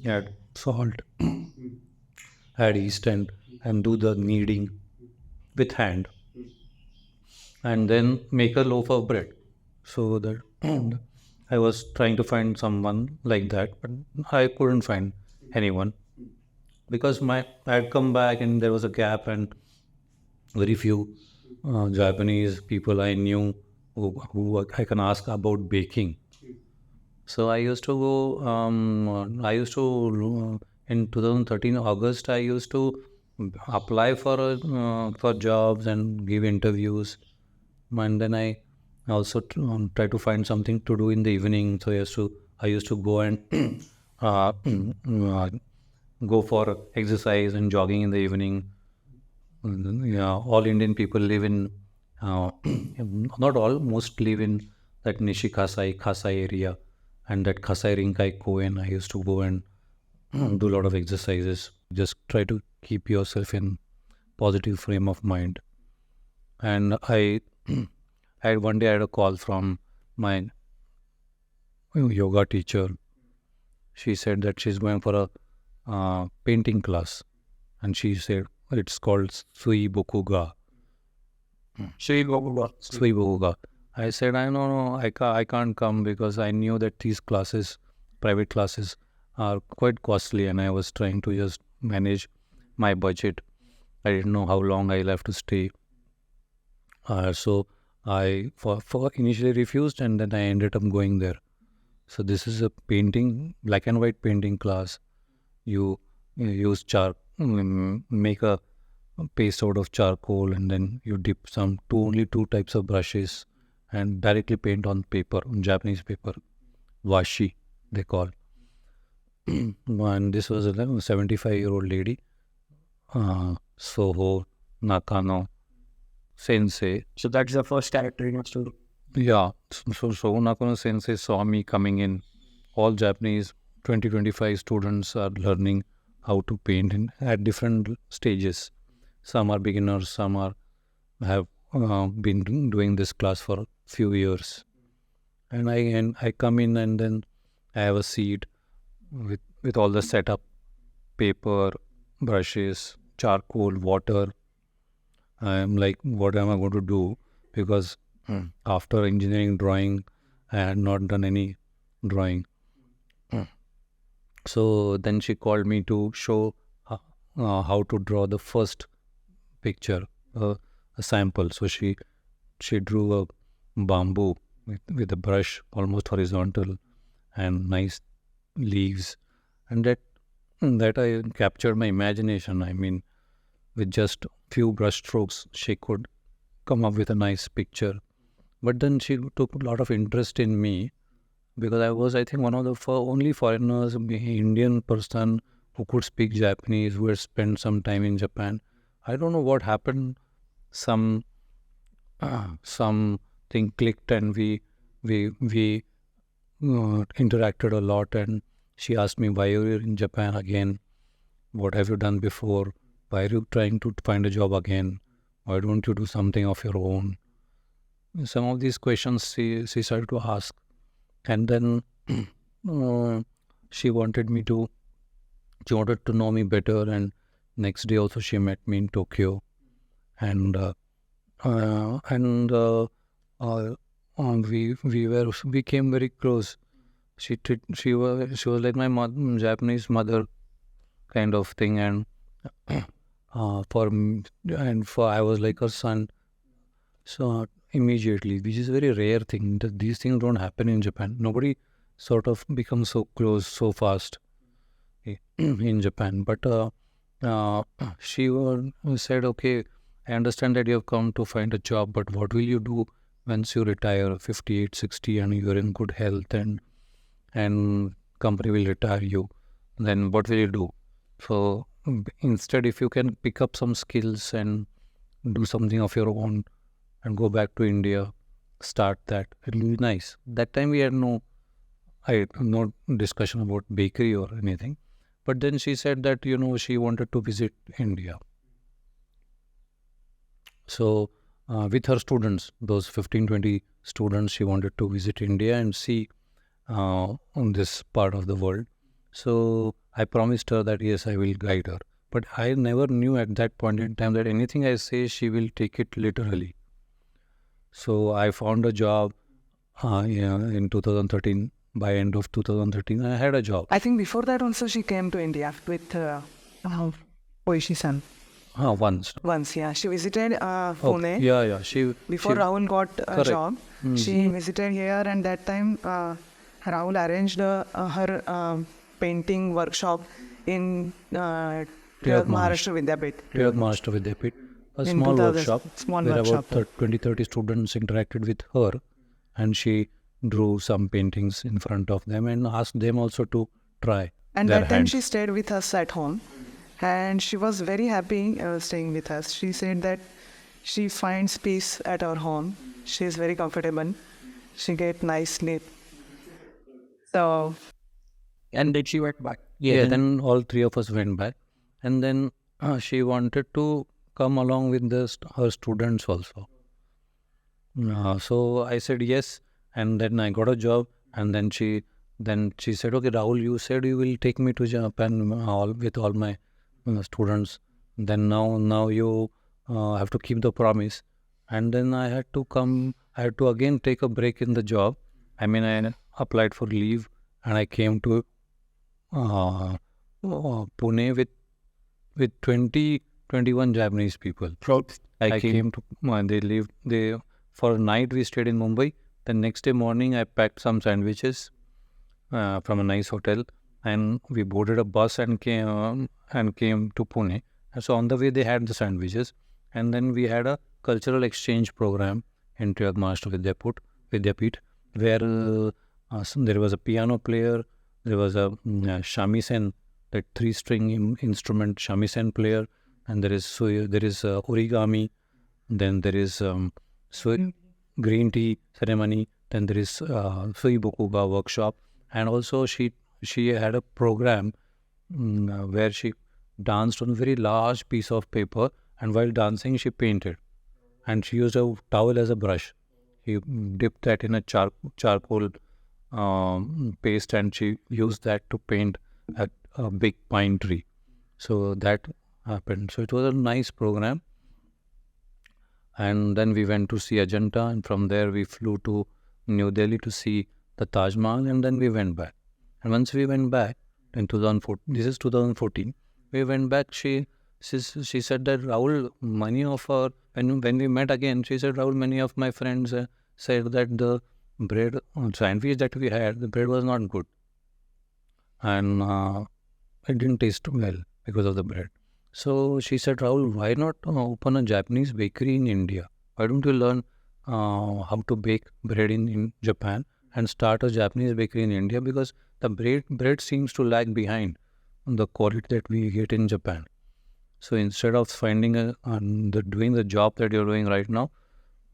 add salt, add yeast, and do the kneading with hand, and then make a loaf of bread. So that I was trying to find someone like that, but I couldn't find anyone because I had come back and there was a gap, and very few Japanese people I knew who I can ask about baking. So I used to go. In 2013 August. I used to apply for jobs and give interviews, and then I also try to find something to do in the evening. So I used to go and uh, go for exercise and jogging in the evening. Yeah, all Indian people live in, not all, most live in that Nishi Kasai area, and that Kasai Rinkai Koen. I used to go and do a lot of exercises. Just try to keep yourself in positive frame of mind. And one day I had a call from my yoga teacher. She said that she's going for a painting class, and she said it's called Sui Bokuga. Sui Bokuga. I said, I know, I can't come because I knew that these classes, private classes, are quite costly, and I was trying to just manage my budget. I didn't know how long I'll have to stay. So I for initially refused, and then I ended up going there. So this is a black and white painting class. You use make a paste out of charcoal, and then you dip only two types of brushes, and directly paint on paper, on Japanese paper, washi they call. And this was a 75-year-old lady, Soho Nakano sensei. So that's the first character in your story. Yeah, so Soho Nakano sensei saw me coming in. All Japanese 20-25 students are learning how to paint at different stages. Some are beginners, some have been doing this class for a few years. And I come in, and then I have a seat with all the setup, paper, brushes, charcoal, water. I am like, what am I going to do? Because after engineering drawing, I had not done any drawing. So then she called me to show how to draw the first picture, a sample. So she drew a bamboo with a brush, almost horizontal, and nice leaves, and that I captured my imagination. I mean, with just few brush strokes, she could come up with a nice picture. But then she took a lot of interest in me, because I was, I think, one of the only foreigners, Indian person who could speak Japanese, who had spent some time in Japan. I don't know what happened. Something clicked, and we interacted a lot. And she asked me, why are you in Japan again? What have you done before? Why are you trying to find a job again? Why don't you do something of your own? Some of these questions she started to ask. And then she wanted to know me better. And next day also she met me in Tokyo. And we came very close. she was like my Japanese mother kind of thing, and for I was like her son. So immediately, which is a very rare thing. These things don't happen in Japan. Nobody sort of becomes so close so fast in Japan. But uh, she said, okay, I understand that you have come to find a job, but what will you do once you retire, 58, 60, and you're in good health, and company will retire you? Then what will you do? So instead, if you can pick up some skills and do something of your own and go back to India, start that, it'll be nice. That time we had no discussion about bakery or anything. But then she said that, she wanted to visit India. So with her students, those 15, 20 students, she wanted to visit India and see on this part of the world. So I promised her that, yes, I will guide her. But I never knew at that point in time that anything I say, she will take it literally. So I found a job in 2013. By end of 2013, I had a job. I think before that also she came to India with Oishi-san. Once. Once, yeah. She visited Pune. Yeah. Before Rahul got a Correct. job, she visited here, and that time Rahul arranged her painting workshop in Maharashtra Vidyapit. Maharashtra Vidyapit. A In small 2000 workshop small where workshop. about 20-30 students interacted with her, and she drew some paintings in front of them and asked them also to try And their that time hands. she stayed with us at home, and she was very happy staying with us. She said that she finds peace at our home. She is very comfortable. She get nice sleep. So And then she went back. Yeah, then all three of us went back, and then she wanted to come along with her students also. So I said yes, and then I got a job, and then she said, okay, Rahul, you said you will take me to Japan with all my students. Then now you have to keep the promise. And then I had to come. I had to again take a break in the job. I mean, I applied for leave, and I came to Pune with 21 Japanese people. I came to they for a night we stayed in Mumbai. The next day morning I packed some sandwiches from a nice hotel, and we boarded a bus and came to Pune. And so on the way they had the sandwiches, and then we had a cultural exchange program in Maharashtra Vidyapit, where there was a piano player, there was a shamisen, that 3-string instrument shamisen player, and there is origami, then there is green tea ceremony, then there is suibokuga workshop, and also she had a program where she danced on a very large piece of paper, and while dancing she painted, and she used a towel as a brush. She dipped that in a charcoal paste, and she used that to paint a big pine tree. So that happened. So it was a nice program. And then we went to see Ajanta, and from there we flew to New Delhi to see the Taj Mahal, and then we went back. And once we went back in 2014, this is 2014, we went back, she said that Rahul, many of our, when we met again, she said, Rahul, many of my friends said that the bread sandwich that we had, the bread was not good. And it didn't taste well because of the bread. So she said, Rahul, why not open a Japanese bakery in India? Why don't you learn how to bake bread in Japan and start a Japanese bakery in India? Because the bread seems to lag behind the quality that we get in Japan. So instead of finding doing the job that you're doing right now,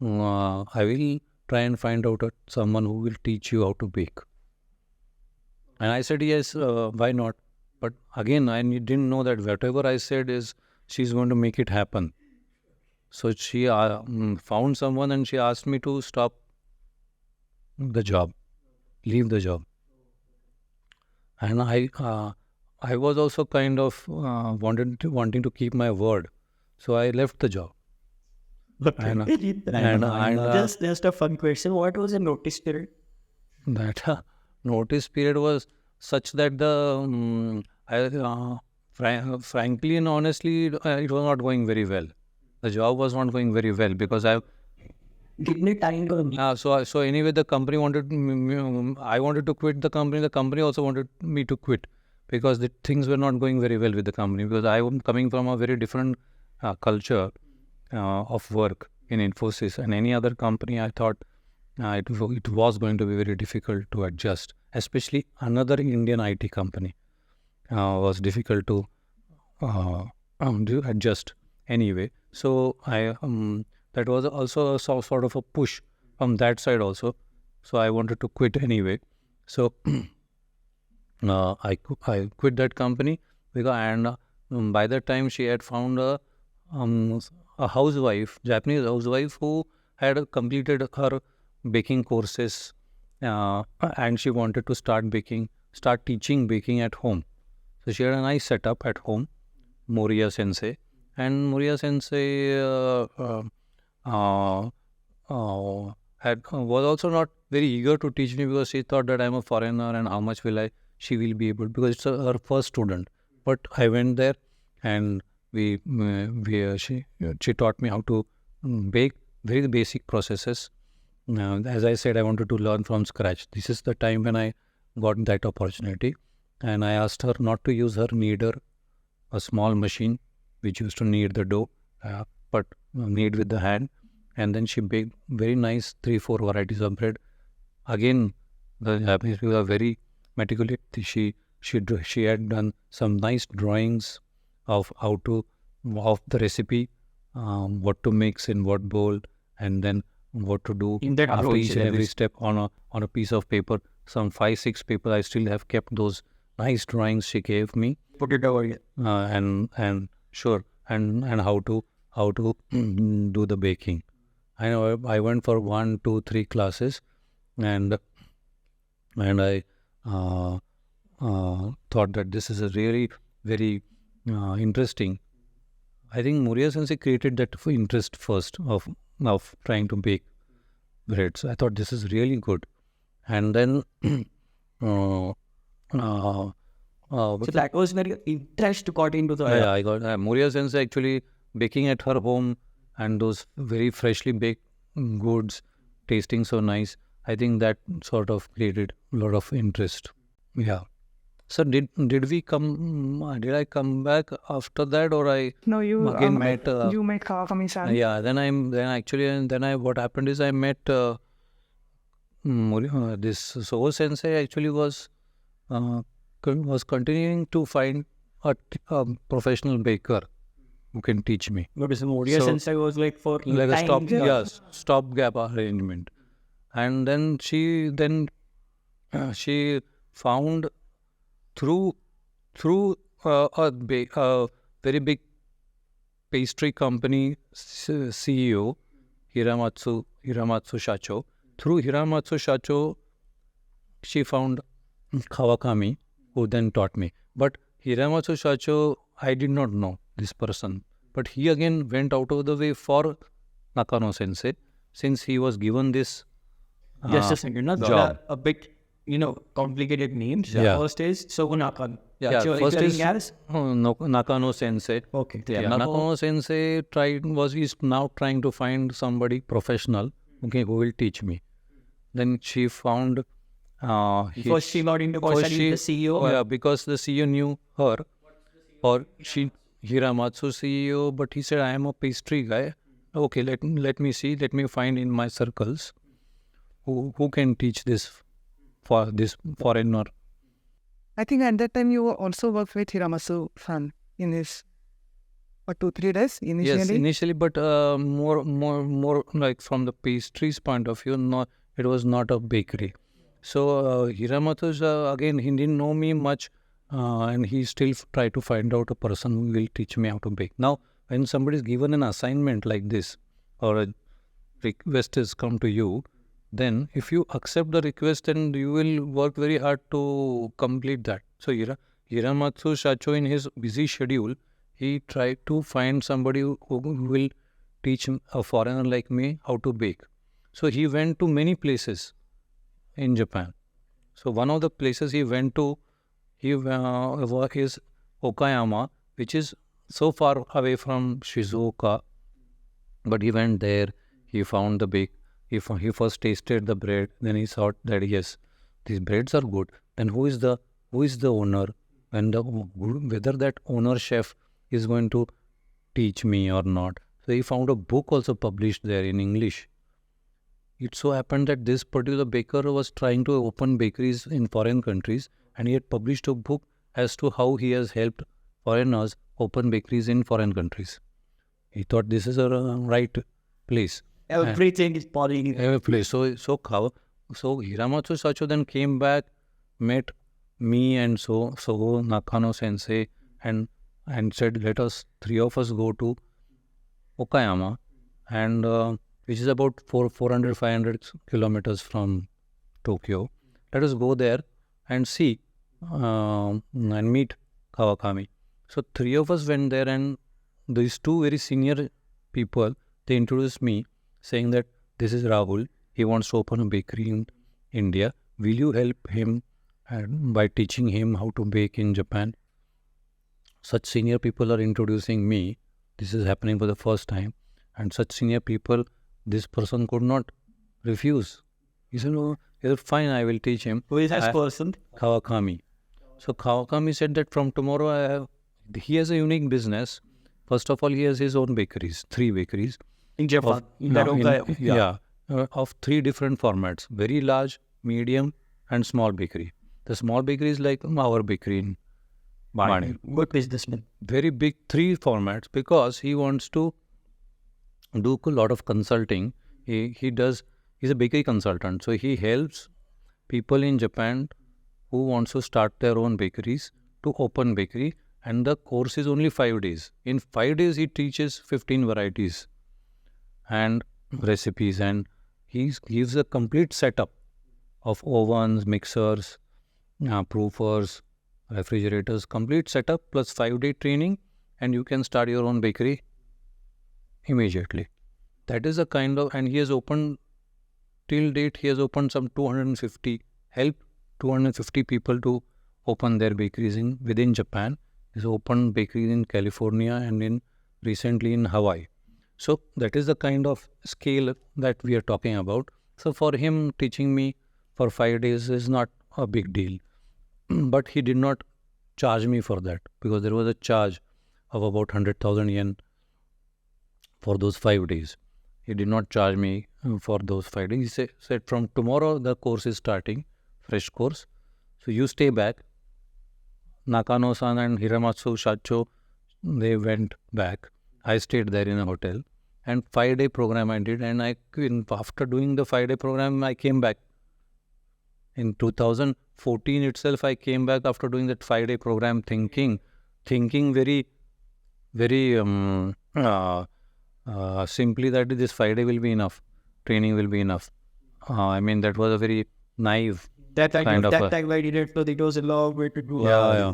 I will try and find out someone who will teach you how to bake. And I said, yes, why not? But again, I didn't know that whatever I said is she's going to make it happen. So she found someone, and she asked me to stop the job, leave the job. And I was also kind of wanting to keep my word. So I left the job. Just a fun question. What was the notice period? That notice period was such that frankly and honestly, it was not going very well. The job was not going very well because Give time to so anyway, the company wanted I wanted to quit the company. The company also wanted me to quit because the things were not going very well with the company, because I am coming from a very different culture of work in Infosys and any other company. I thought it was going to be very difficult to adjust, especially another Indian IT company was difficult to adjust anyway. So that was also sort of a push from that side also. So I wanted to quit anyway. So I quit that company because, and by that time she had found a housewife, Japanese housewife, who had completed her baking courses, and she wanted to start teaching baking at home. So she had a nice setup at home, Moroa sensei, and Moroa sensei was also not very eager to teach me because she thought that I'm a foreigner and how much she will be able, because it's her first student. But I went there and she taught me how to bake, very basic processes. As I said, I wanted to learn from scratch. This is the time when I got that opportunity, and I asked her not to use her kneader, a small machine which used to knead the dough, but knead with the hand. And then she baked very nice 3-4 varieties of bread. Again, the Japanese people are very meticulous. She had done some nice drawings of the recipe, what to mix in what bowl, and then what to do in that after approach, each and every step on a piece of paper. Some 5-6 paper. I still have kept those nice drawings she gave me. Put it over here. And sure, and how to do the baking. I know I went for 1, 2, 3 classes, and I thought that this is a really very interesting. I think Moroa sensei created that interest first of trying to bake bread. So I thought this is really good, and then So that was very interest got into the I got Moroa sensei actually baking at her home, and those very freshly baked goods tasting so nice. I think that sort of created a lot of interest. Yeah. So did I come back after that, or I No, you again met? you met Kawakami San. Yeah. What happened is I met this Soho sensei. Actually was continuing to find a professional baker who can teach me. But this Moroa sensei was like for Like time. stopgap arrangement. And then she she found through a very big pastry company CEO, Hiramatsu Sacho. Through Hiramatsu Sacho, she found Kawakami, who then taught me. But Hiramatsu Sacho, I did not know this person. But he again went out of the way for Nakano sensei, since he was given this Just a second, no? There job. are a bit, complicated names. Yeah. First is Soho Nakano. Yeah, So first is as? Nakano sensei. Okay. Yeah, Nakano sensei is now trying to find somebody professional, okay, who will teach me. Then she found First she got into the CEO. Yeah, because the CEO knew her, or Hiramatsu CEO, but he said, I am a pastry guy. Okay, let me see, let me find in my circles who can teach this for this foreigner. I think at that time you also worked with Hiramatsu San in his 2-3 days initially. Yes, initially, but more like from the pastries point of view. It was not a bakery. So Hiramatsu's again, he didn't know me much, and he still tried to find out a person who will teach me how to bake. Now, when somebody is given an assignment like this, or a request has come to you, then if you accept the request, then you will work very hard to complete that. So Hiramatsu Sacho, in his busy schedule, he tried to find somebody who will teach a foreigner like me how to bake. So he went to many places in Japan. So one of the places he went to, is Okayama, which is so far away from Shizuoka. But he went there, he found the bake, he first tasted the bread, then he thought that yes, these breads are good. Then who is the owner, and whether that owner chef is going to teach me or not. So he found a book also published there in English. It so happened that this particular baker was trying to open bakeries in foreign countries, and he had published a book as to how he has helped foreigners open bakeries in foreign countries. He thought this is a right place. Everything is falling. Every place. So Hiramatsu Sacho then came back, met me and Soho Nakano sensei, and said, let us, three of us, go to Okayama, and which is about 400-500 kilometers from Tokyo. Let us go there and see and meet Kawakami. So three of us went there, and these two very senior people, they introduced me, saying that this is Rahul. He wants to open a bakery in India. Will you help him by teaching him how to bake in Japan? Such senior people are introducing me. This is happening for the first time. And such senior people, this person could not refuse. He said, oh, fine, I will teach him. Who is this person? Kawakami. So Kawakami said that from tomorrow, he has a unique business. First of all, he has his own bakeries, 3 bakeries. In Japan. Of 3 different formats, very large, medium and small bakery. The small bakery is like our bakery in Bani. Good businessman. Very big 3 formats, because he wants to do a lot of consulting. He's a bakery consultant. So he helps people in Japan who wants to start their own bakeries to open bakery, and the course is only 5 days. In 5 days he teaches 15 varieties and recipes, and he gives a complete setup of ovens, mixers, proofers, refrigerators, complete setup plus 5-day training, and you can start your own bakery immediately. That is a kind of, and he has opened, till date he has opened some helped 250 people to open their bakeries within Japan. He's opened bakeries in California and recently in Hawaii. So that is the kind of scale that we are talking about. So for him, teaching me for 5 days is not a big deal. But he did not charge me for that, because there was a charge of about 100,000 yen for those 5 days. He did not charge me for those 5 days. He said from tomorrow the course is starting, fresh course. So you stay back. Nakano-san and Hiramatsu Sacho, they went back. I stayed there in a hotel, and 5-day program I did, and after doing the 5-day program, I came back. In 2014 itself, I came back after doing that 5-day program, thinking very, very simply that this 5-day will be enough, training will be enough. That was a very naive time I did it, so it was a long way to do. Yeah.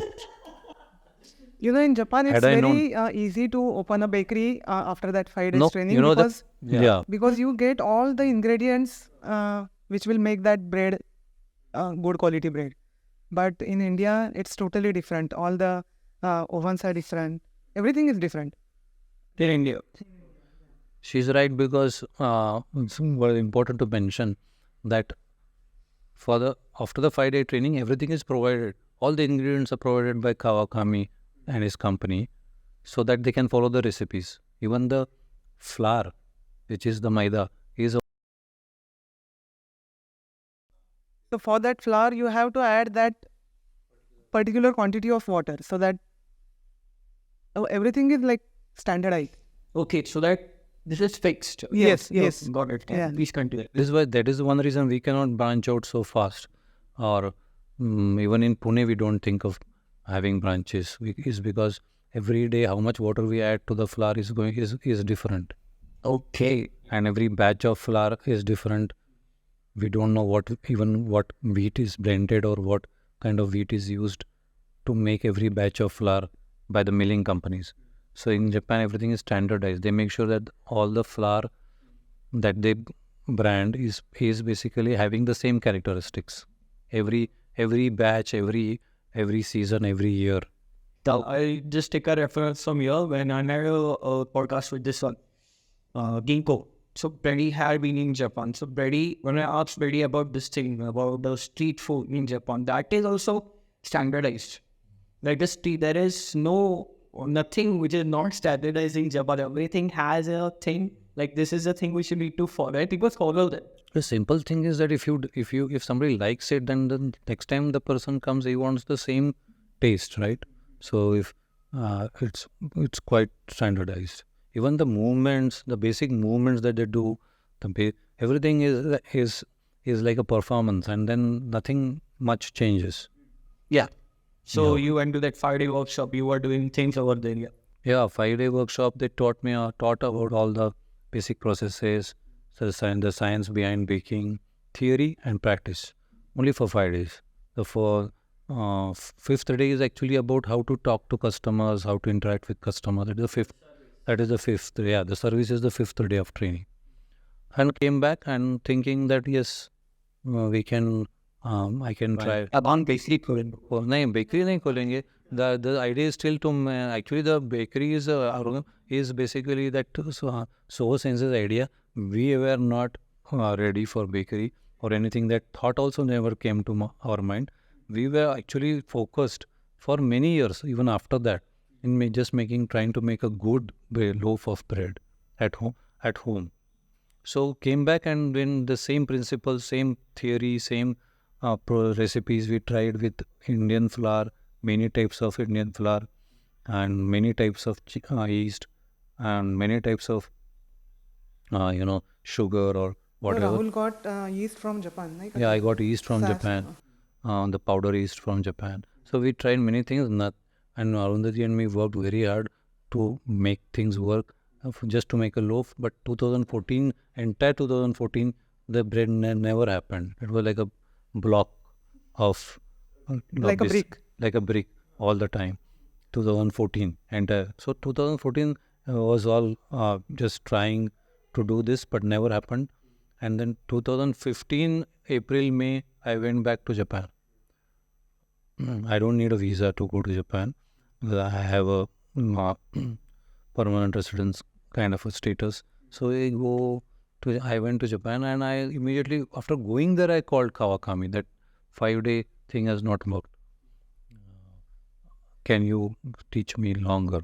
In Japan, it's Had I very easy to open a bakery after that 5 days No, training, you know because because you get all the ingredients which will make that bread good quality bread. But in India, it's totally different. All the ovens are different. Everything is different. In India. She's right, because it's very important to mention that after the 5-day training, everything is provided. All the ingredients are provided by Kawakami and his company, so that they can follow the recipes. Even the flour, which is the maida, is So for that flour, you have to add that particular quantity of water, so that everything is like standardized. Okay, so that this is fixed. Yes. Got it. Yeah. Please continue. that is one reason we cannot branch out so fast. Or even in Pune, we don't think of having branches. Is because every day how much water we add to the flour is different. Okay. And every batch of flour is different. We don't know what wheat is blended, or what kind of wheat is used to make every batch of flour by the milling companies. So in Japan, everything is standardized. They make sure that all the flour that they brand is basically having the same characteristics. every batch, every season, every year. So I just take a reference from here when I had a podcast with this one, Ginkgo. So Brady had been in Japan. So Brady, when I asked Brady about this thing, about the street food in Japan, that is also standardized. Like the street, there is nothing which is not standardized in Japan. Everything has a thing. Like this is a thing which you need to follow. And people follow that. The simple thing is that if somebody likes it, then the next time the person comes, he wants the same taste, right? So if it's quite standardized. Even the movements, the basic movements that they do, everything is like a performance, and then nothing much changes. Yeah. So Yeah. you went to that 5-day workshop. You were doing things over there. Yeah. Yeah, 5-day workshop. They taught about all the basic processes, the science behind baking, theory and practice. Only for 5 days. Fifth day is actually about how to talk to customers, how to interact with customers. That is the fifth. That is the fifth. Yeah, the service is the fifth day of training. And came back and thinking that yes, we can. I can try. अब हम basic करेंगे. नहीं bakery नहीं खोलेंगे. The idea is still to actually the bakery is basically that Soho Sense's idea. We were not ready for bakery or anything. That thought also never came to our mind. We were actually focused for many years, even after that, in trying to make a good loaf of bread at home. So came back and then the same principles, same theory, same recipes we tried with Indian flour, many types of Indian flour, and many types of yeast, and many types of sugar or So whatever. Rahul got yeast from Japan, right? Yeah, I got yeast from Japan, the powder yeast from Japan. So we tried many things, and Arundhati and me worked very hard to make things work, just to make a loaf. But entire 2014, the bread never happened. It was like a block of Like a brick. like a brick all the time. 2014 entire. So 2014 was all just trying to do this, but never happened. And then 2015 April May I went back to Japan. I don't need a visa to go to Japan. I have a permanent residence kind of a status. So I went to Japan, and I immediately after going there I called Kawakami that 5-day thing has not worked. Can you teach me longer?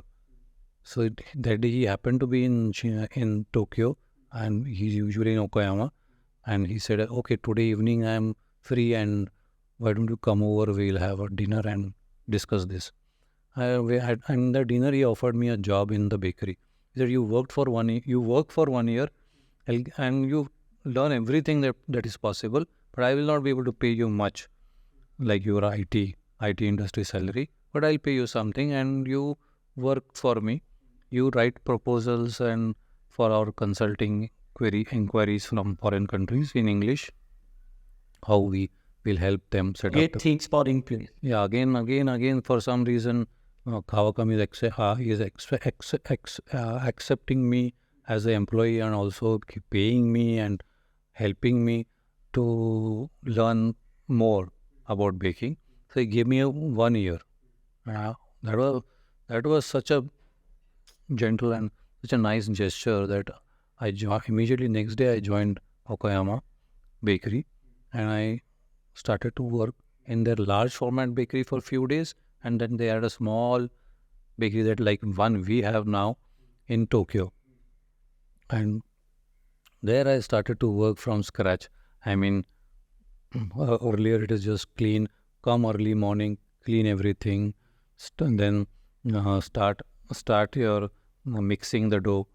So that day he happened to be in Tokyo, and he's usually in Okayama, and he said, okay, today evening I am free, and why don't you come over, we'll have a dinner and discuss this. And the dinner he offered me a job in the bakery. He said, you work for 1 year and you learn everything that is possible, but I will not be able to pay you much like your IT industry salary, but I'll pay you something and you work for me. You write proposals and for our consulting inquiries from foreign countries in English, how we will help them set Get up. things for in place. Yeah, again, for some reason, Kawakami is accepting me as an employee and also paying me and helping me to learn more about baking. So he gave me a 1 year. That was such a gentle and such a nice gesture that immediately next day I joined Okayama Bakery, and I started to work in their large format bakery for a few days, and then they had a small bakery that like one we have now in Tokyo. And there I started to work from scratch. I mean, earlier it is just clean, come early morning, clean everything, and then start your mixing the dough.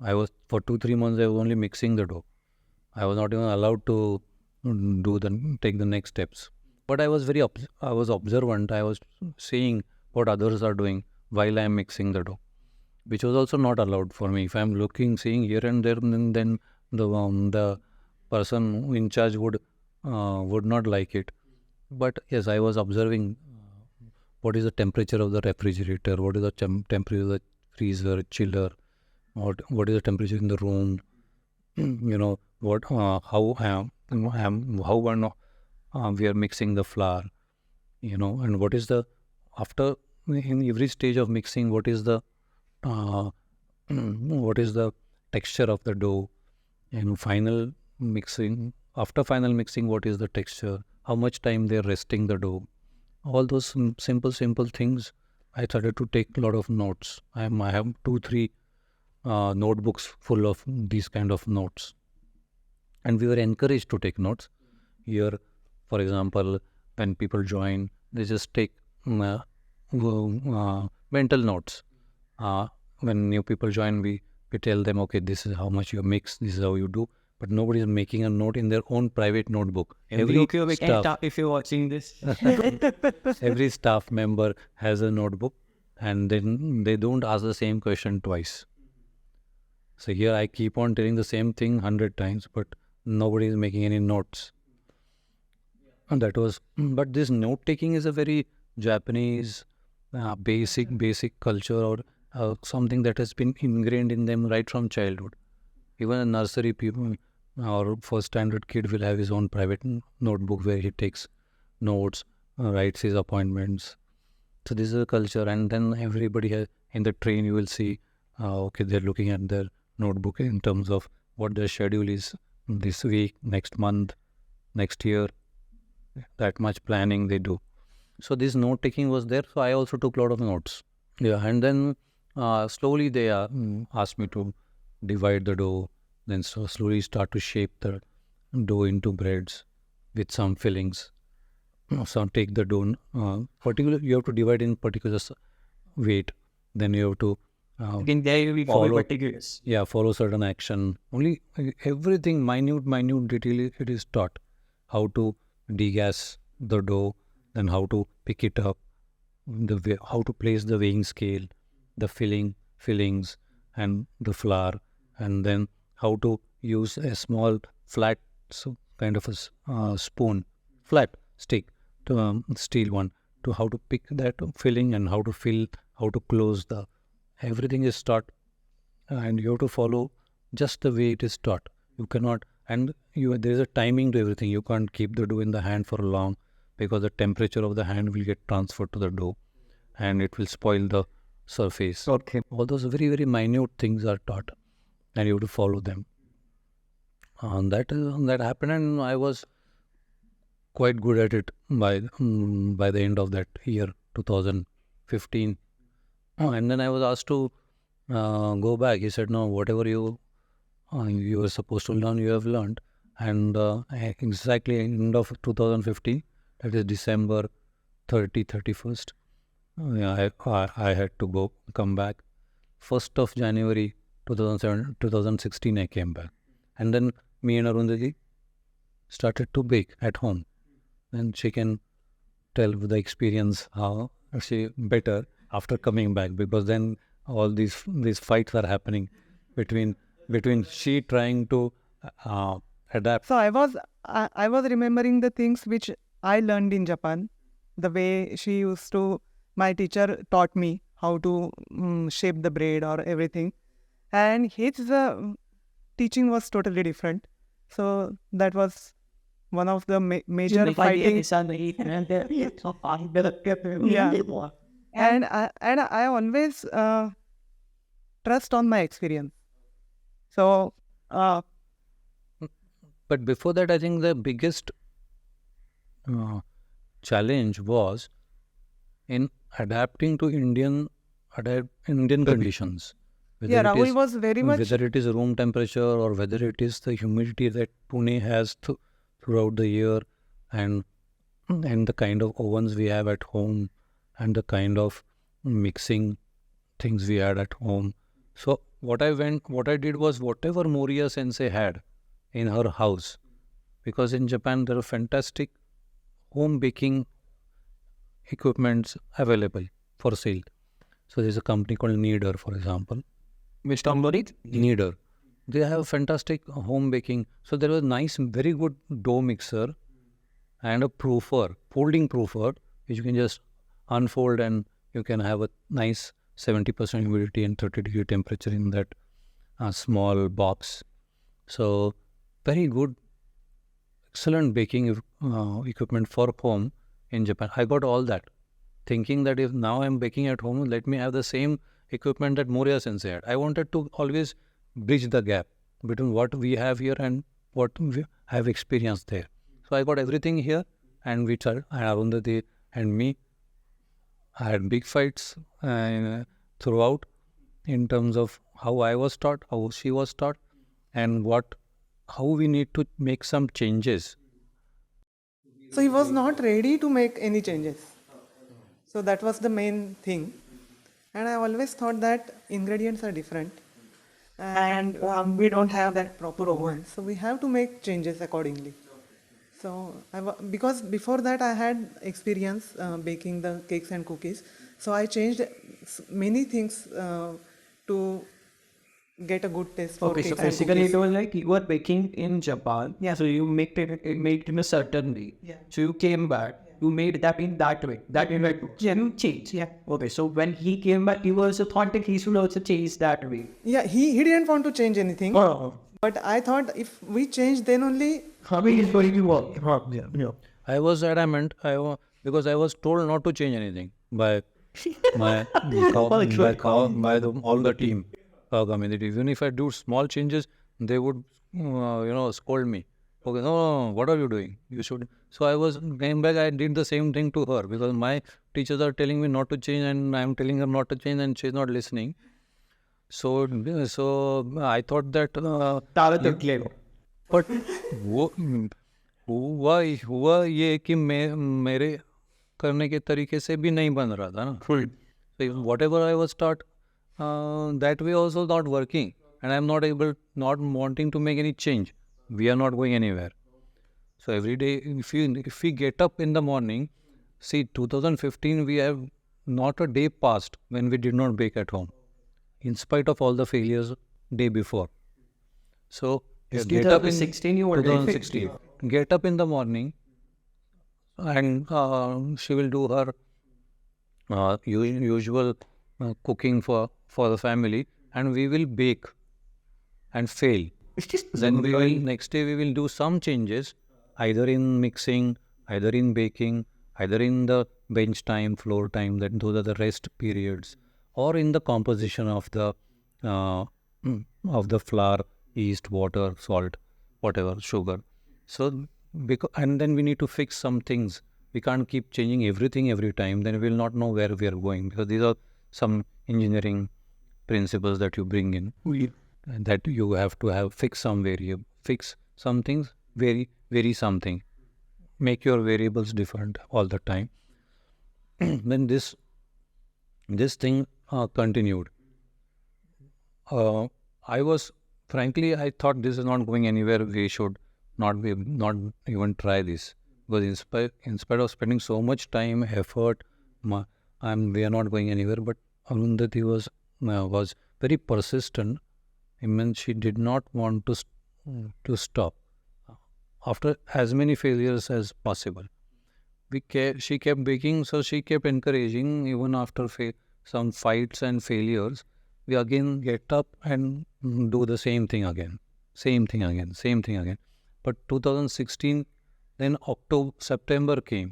I was for 2-3 months I was only mixing the dough. I was not even allowed to take the next steps. But I was observant. I was seeing what others are doing while I am mixing the dough, which was also not allowed for me. If I am seeing here and there, then the person in charge would not like it. But yes, I was observing what is the temperature of the refrigerator, what is the temperature of the freezer, chiller, what is the temperature in the room, what how and we are mixing the flour, and what is the, after, in every stage of mixing, what is the uh, what is the texture of the dough, and final mixing, after final mixing, what is the texture, how much time they're resting the dough, all those simple things. I started to take a lot of notes. I have 2 3 notebooks full of these kind of notes, and we were encouraged to take notes. Here, for example, when people join, they just take mental notes. When new people join, we tell them, okay, this is how much you mix, this is how you do, but nobody is making a note in their own private notebook. Every staff, if you're watching this. every staff member has a notebook, and then they don't ask the same question twice. So here I keep on telling the same thing 100 times, but nobody is making any notes. And that was, but this note taking is a very Japanese basic culture, or something that has been ingrained in them right from childhood. Even a nursery people or first standard kid will have his own private notebook where he takes notes, writes his appointments. So this is a culture, and then everybody has, in the train you will see, okay, they're looking at their notebook in terms of what their schedule is this week, next month, next year. That much planning they do. So this note taking was there. So I also took a lot of notes. Yeah, and then slowly they asked me to divide the dough. Then slowly start to shape the dough into breads with some fillings. So take the dough. Particular, you have to divide in particular weight. Then you have to Again, there you will follow particulars. follow certain action. Only everything minute detail it is taught. How to degas the dough, then how to pick it up, how to place the weighing scale, the fillings, and the flour, and then how to use a small flat kind of a spoon, flat stick, to steel one, to how to pick that filling and how to fill, how to close the. Everything is taught, and you have to follow just the way it is taught. You cannot, and there is a timing to everything. You can't keep the dough in the hand for long, because the temperature of the hand will get transferred to the dough, and it will spoil the surface. Okay. All those very minute things are taught, and you have to follow them. And that happened, and I was quite good at it by the end of that year, 2015. And then I was asked to go back. He said, no, whatever you were supposed to learn, you have learned. And exactly end of 2015, that is December 31st, I had to come back. 1st of January 2016, I came back. And then me and Arundhati started to bake at home. And she can tell the experience how she better after coming back, because then all these fights are happening between she trying to adapt. So I was remembering the things which I learned in Japan, the way she used to. My teacher taught me how to shape the bread or everything, and his teaching was totally different. So that was one of the major fighting. Yeah. And I always trust on my experience. So But before that, I think the biggest challenge was in adapting to Indian conditions. yeah, Rahul was very much. Whether it is room temperature or whether it is the humidity that Pune has throughout the year, and the kind of ovens we have at home, and the kind of mixing things we had at home. So what I did was whatever Moroa sensei had in her house, because in Japan there are fantastic home baking equipments available for sale. So there's a company called Kneader, for example. Which company? Kneader. They have fantastic home baking. So there was nice, very good dough mixer and a proofer, folding proofer, which you can just unfold, and you can have a nice 70% humidity and 30-degree temperature in that small box. So very good excellent baking equipment for home in Japan. I got all that, thinking that if now I'm baking at home, let me have the same equipment that Moroa sensei had. I wanted to always bridge the gap between what we have here and what I have experienced there. So I got everything here, and we started, and Arundhati and me, I had big fights throughout in terms of how I was taught, how she was taught, and how we need to make some changes. So he was not ready to make any changes. So that was the main thing. And I always thought that ingredients are different and we don't have that proper oven. So we have to make changes accordingly. So because before that I had experience baking the cakes and cookies. So I changed many things to get a good taste for Okay, so cakes and basically cookies. it was like you were baking in Japan. Yeah. So you made it in a certain way. Yeah. So you came back. You made that in that way. That way, like, you change. Yeah. Okay, so when he came back, he also thought that he should also change that way. Yeah, he didn't want to change anything. Oh, But I thought if we change, then only. how is going to work? Yeah. I was adamant because I was told not to change anything by all the team. Kawakami, that even if I do small changes, they would scold me. Okay, no, what are you doing? You should. So I came back. I did the same thing to her because my teachers are telling me not to change, and I am telling her not to change, and she's not listening. So I thought that. But वो हुआ ये कि मेरे करने के तरीके से भी नहीं बन रहा था ना. Whatever I was start that way also not working and I am not wanting to make any change. We are not going anywhere. So every day, if we get up in the morning, see 2015, we have not a day passed when we did not bake at home, in spite of all the failures day before. So get up in 2016, you were 2016. Get up in the morning, and she will do her usual cooking for the family, and we will bake and fail. Then next day we will do some changes, either in mixing, either in baking, either in the bench time, floor time. That those are the rest periods, or in the composition of the flour, yeast, water, salt, whatever, sugar. So and then we need to fix some things. We can't keep changing everything every time. Then we will not know where we are going, because these are some engineering principles that you bring in. That you have to fix some variable, fix some things, vary something, make your variables different all the time. Then this thing continued. I thought this is not going anywhere. We should not even try this, because in spite of spending so much time, effort, we are not going anywhere. But Arundhati was very persistent. I mean, she did not want to stop after as many failures as possible. She kept baking, so she kept encouraging. Even after some fights and failures, we again get up and do the same thing again. But 2016, then September came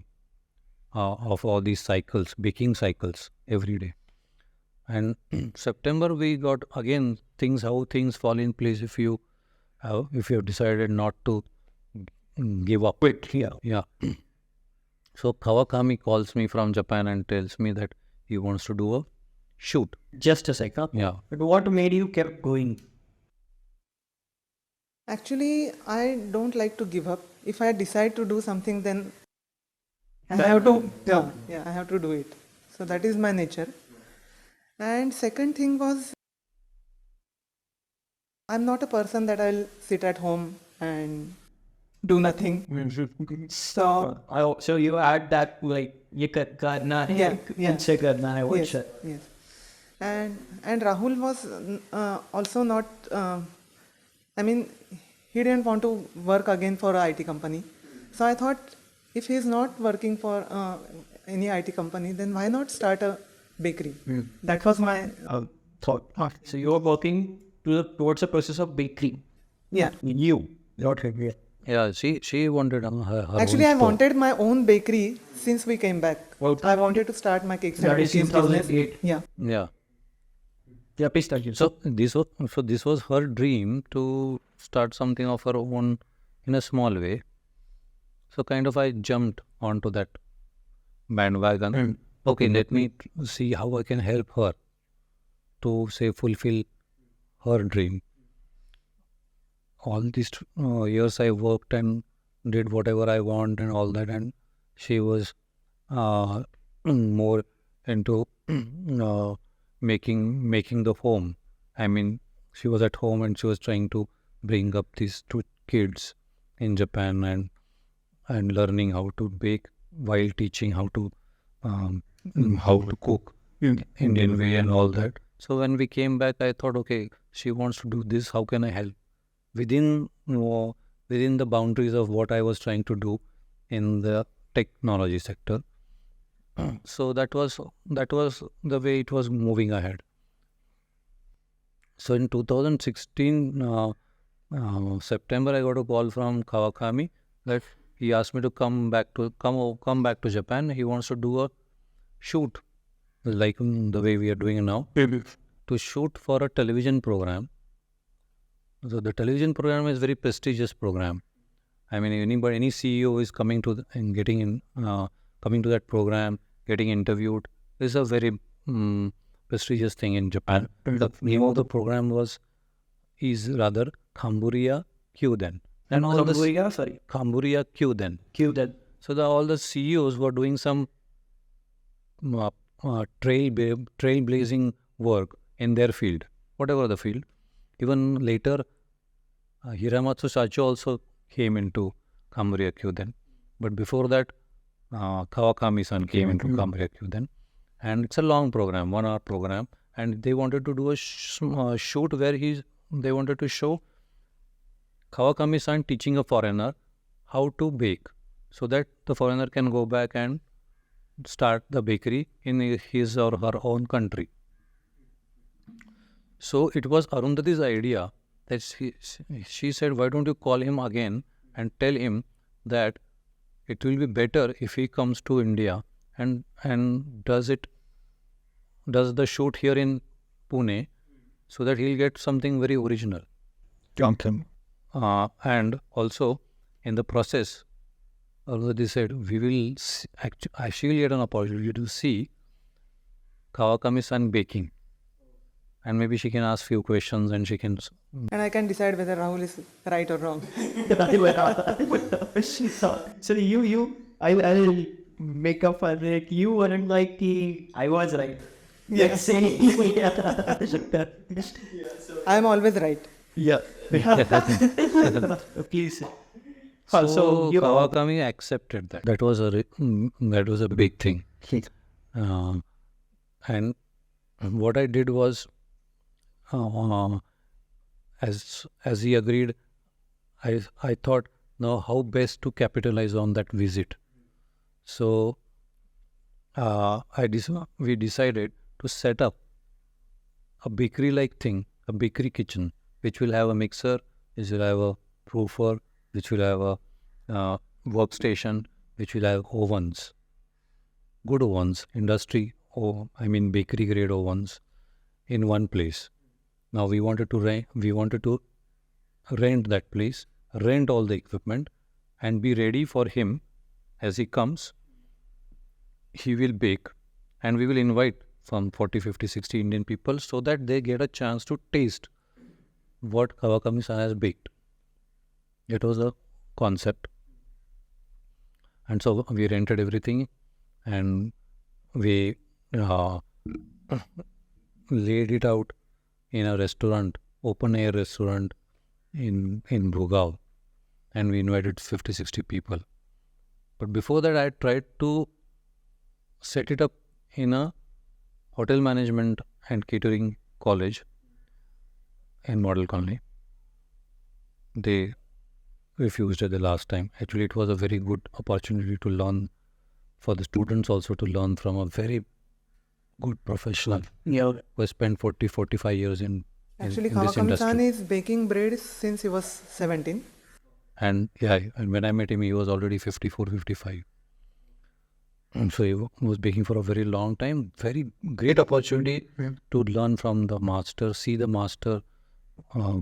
of all these cycles, baking cycles every day. And September we got again how things fall in place if you have decided not to give up. Yeah. So Kawakami calls me from Japan and tells me that he wants to do a shoot. Just a second. Yeah. But what made you keep going? Actually, I don't like to give up. If I decide to do something, then I have to. yeah, I have to do it. So that is my nature. And second thing was, I'm not a person that I'll sit at home and do nothing. So you add that, like, ye karna hai, Yeah, yeah. unse karna hai, what Yes, shit? yes. And Rahul was also not. I mean, he didn't want to work again for a IT company. So I thought, if he's not working for any IT company, then why not start a bakery? That was my Thought. So you are working towards the process of bakery. yeah. You, not here. Yeah, she wanted her Actually, own I store. wanted my own bakery since we came back. Well, I wanted to start my cakes and that is cookies business. 2008. Yeah. Yeah. Yeah, please tell you. So this was her dream to start something of her own in a small way. So kind of I jumped onto that bandwagon. Okay, let me see how I can help her to say fulfill her dream. All these years I worked and did whatever I want and all that, and she was uh, more into making the home. I mean, she was at home and she was trying to bring up these two kids in Japan and learning how to bake while teaching how to cook Indian way and all that. So when we came back, I thought, okay, she wants to do this. How can I help within within the boundaries of what I was trying to do in the technology sector? So that was the way it was moving ahead. So in 2016 September, I got a call from Kawakami that he asked me to come back to Japan. He wants to do a shoot like the way we are doing now, to shoot for a television program. So the television program is very prestigious program. I mean, any CEO is coming to coming to that program, getting interviewed. Is a very prestigious thing in Japan. The name of the program is rather Kamburiya Kyuden, and all the Kamburiya Kyuden. So all the CEOs were doing some uh, trailblazing work in their field, whatever the field. Even later, Hiramatsu Sacho also came into Kamburiya Kyuden. But before that, Kawakami San came into Kamburiya Kyuden. And it's a long program, 1 hour program. And they wanted to do a shoot where they wanted to show Kawakami San teaching a foreigner how to bake, so that the foreigner can go back and start the bakery in his or her own country. So it was Arundhati's idea that she said, why don't you call him again and tell him that it will be better if he comes to India and does the shoot here in Pune, so that he'll get something very original. And also in the process, Arundhati said, we will actually get an opportunity to see Kawakami-san baking, and maybe she can ask few questions and she can. And I can decide whether Rahul is right or wrong. So I'll make up for it. You weren't like I was right. Yeah. I am always right. Yeah. Please. So Kawakami accepted that. That was a big thing. And what I did was, as he agreed, I thought, now how best to capitalize on that visit. So we decided to set up a bakery-like thing, a bakery kitchen, which will have a mixer, which will have a proofer, which will have a workstation, which will have ovens, good ovens, bakery grade ovens in one place. Now we wanted to rent that place, rent all the equipment, and be ready for him as he comes. He will bake, and we will invite some 40, 50, 60 Indian people, so that they get a chance to taste what Kawakami-san has baked. It was a concept. And so we rented everything, and we laid it out in a restaurant, open air restaurant in Bhogao, and we invited 50, 60 people. But before that, I tried to set it up in a hotel management and catering college in Model Colony. They refused at the last time. Actually, it was a very good opportunity to learn, for the students also to learn from a very good professional who has spent 40, 45 years in Actually, this Kawakami-san industry. is baking bread since he was 17. And and when I met him, he was already 54, 55. And so he was baking for a very long time. Very great opportunity to learn from the master, see the master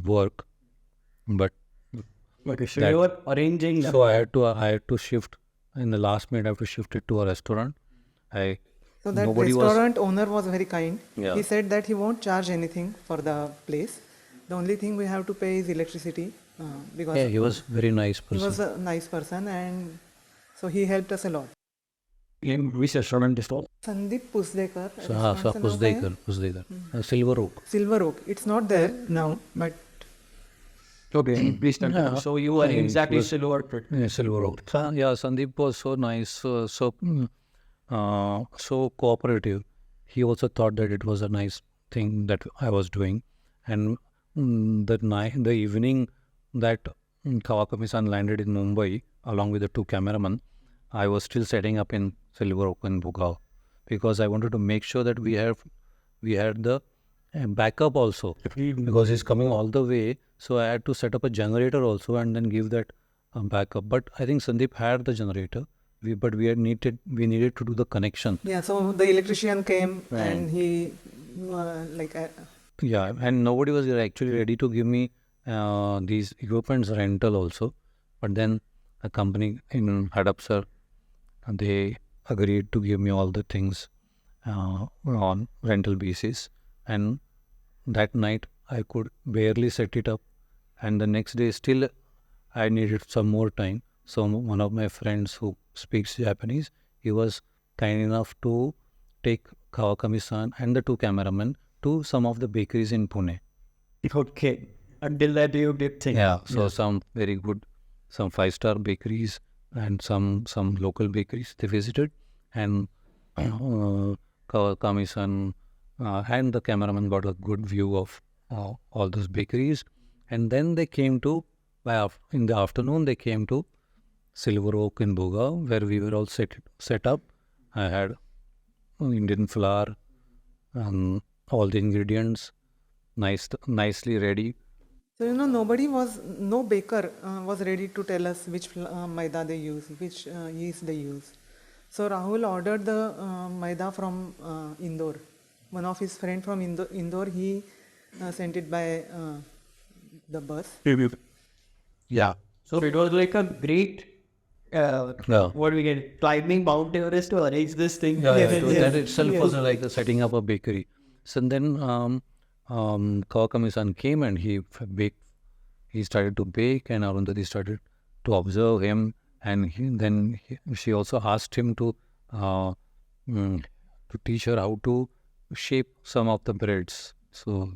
work. But Okay, so that- you were arranging. so I had to shift in the last minute. I have to shift it to a restaurant. So that Nobody was. restaurant owner was very kind. Yeah. He said that he won't charge anything for the place. The only thing we have to pay is electricity because Yeah, he was very nice he was person. a nice person, and so he helped us a lot. Which restaurant is called? Sandeep Pusdekar. So restaurantचं नाव काय आहे? Pusdekar, Silver Oak. Silver Oak. It's not there now, but Okay, please tell me. Yeah. So you were Yeah, it exactly was- silver. Yeah, Silver Oak. Sandeep was so nice, so cooperative. He also thought that it was a nice thing that I was doing. And the evening that Kawakami San landed in Mumbai, along with the two cameramen, I was still setting up in Silver Oak in Bugao, because I wanted to make sure that we had the backup also, because he's coming all the way. So I had to set up a generator also and then give that backup. But I think Sandeep had the generator. We needed to do the connection. yeah. So the electrician came and he Yeah, and nobody was actually ready to give me these equipments rental also. But then a company in Hadapsar, they agreed to give me all the things on rental basis. And that night I could barely set it up. And the next day still I needed some more time. So one of my friends who speaks Japanese, he was kind enough to take Kawakami-san and the two cameramen to some of the bakeries in Pune. Okay. Until that you did thing. Yeah, so some very good, some 5-star bakeries and some local bakeries they visited, and Kawakami-san and the cameraman got a good view of all those bakeries, and then they came to in the afternoon they came to Silver Oak in Bogao, where we were all set up. I had Indian flour, all the ingredients, nicely ready. So no baker was ready to tell us which maida they use, which yeast they use. So Rahul ordered the maida from Indore. One of his friend from Indore, he sent it by the bus. Yeah. So it was like a great, what do we get, climbing Mount Everest to arrange this thing. That itself was like the setting up a bakery. So then Kawakami-san came and he baked. He started to bake, and Arundhati started to observe him. And she also asked him to teach her how to shape some of the breads. So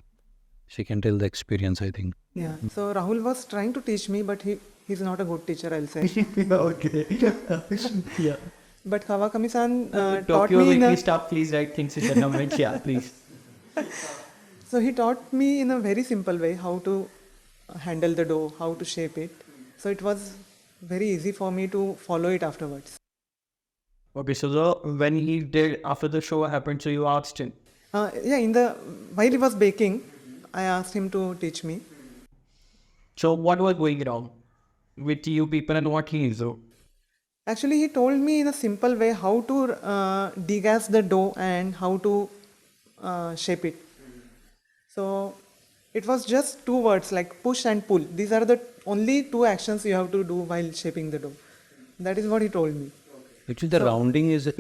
she can tell the experience, I think. Yeah. So Rahul was trying to teach me, but he's not a good teacher, I'll say. Okay. Yeah. But Kawakami-san taught Tokyo me Weekly Stop, please write things in the comments. Yeah, please. So he taught me in a very simple way how to handle the dough, how to shape it. So it was very easy for me to follow it afterwards. Okay, so when he did, after the show happened, so you asked him. While he was baking, I asked him to teach me. So what was going wrong with you people and what he is? Actually, he told me in a simple way how to degas the dough and how to shape it. So it was just 2 words like push and pull. These are the only 2 actions you have to do while shaping the dough. That is what he told me. Actually, the rounding is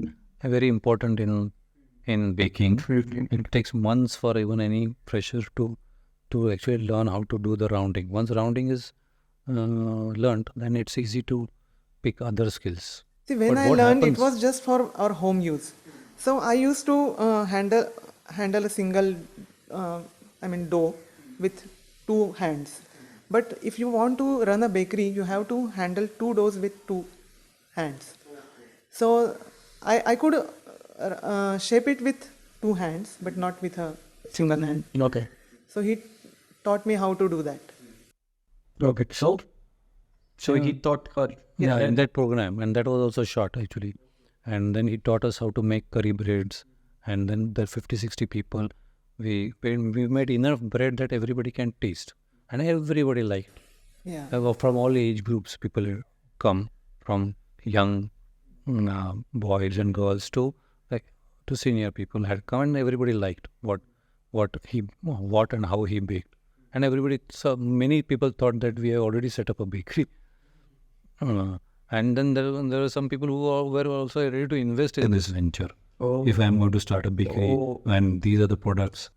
very important in baking. It takes months for even any fresher to actually learn how to do the rounding. Once rounding is learned, then it's easy to pick other skills. See, when But I what learned, happens- it was just for our home use. So I used to handle a single, dough with 2 hands. But if you want to run a bakery, you have to handle 2 doughs with 2 hands. So I could shape it with 2 hands, but not with a single hand. Okay. So he taught me how to do that. Okay. So he taught her. Yeah, in that program, and that was also short actually. And then he taught us how to make curry breads, and then the 50-60 people, we made enough bread that everybody can taste, and everybody liked. Yeah. From all age groups, people come from young boys and girls to like to senior people had come, and everybody liked what and how he baked, and everybody. So many people thought that we have already set up a bakery. And then there were some people who were also ready to invest in this venture. If I'm going to start a bakery and these are the products,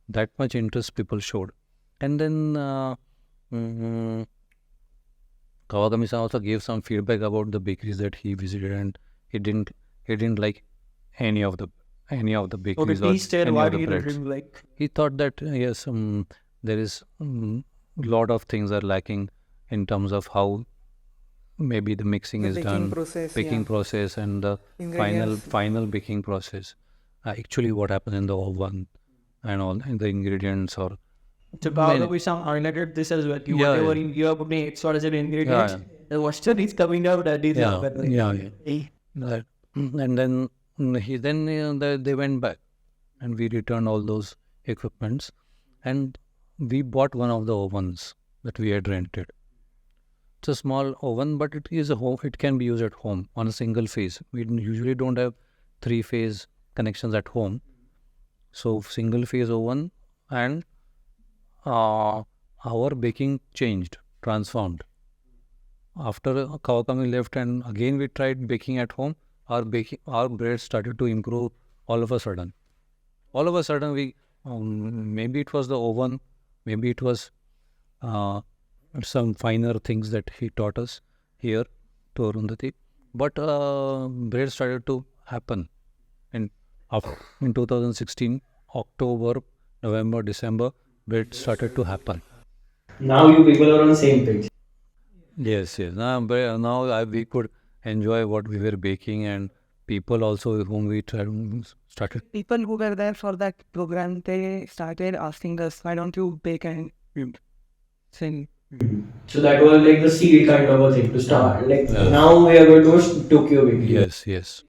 that much interest people showed. And then mm, Kawakami San also gave some feedback about the bakeries that he visited, and he didn't like any of the Okay, bakeries or please tell any why of the you breads. didn't like. He thought that yes, there is lot of things are lacking in terms of how maybe the mixing The is baking done, process, baking yeah. process, and the Ingredients. final baking process. Actually, what happens in the oven and all, and the ingredients or So many, probably some highlighted this as well. You yeah, whatever yeah, you are putting extra as an ingredient, yeah, the western is coming out that is yeah, better. yeah, yeah. Right. And then they went back, and we returned all those equipments, and we bought one of the ovens that we had rented. It's a small oven, but it is a home. It can be used at home on a single phase. We usually don't have three-phase connections at home, so single phase oven, and our baking changed, transformed. After Kawakami left, and again we tried baking at home, our bread started to improve all of a sudden. All of a sudden, maybe it was the oven, maybe it was uh, some finer things that he taught us here to Arundhati, but bread started to happen in in 2016, October, November, December, bread started to happen. Now you people are on same page. Yes, yes. Now we could enjoy what we were baking, and people also whom we started. People who were there for that program, they started asking us, why don't you bake and sing? So that was like the seed kind of a thing to start. Like Yeah. now we are going to Tokyo Bakery. Yes, yes.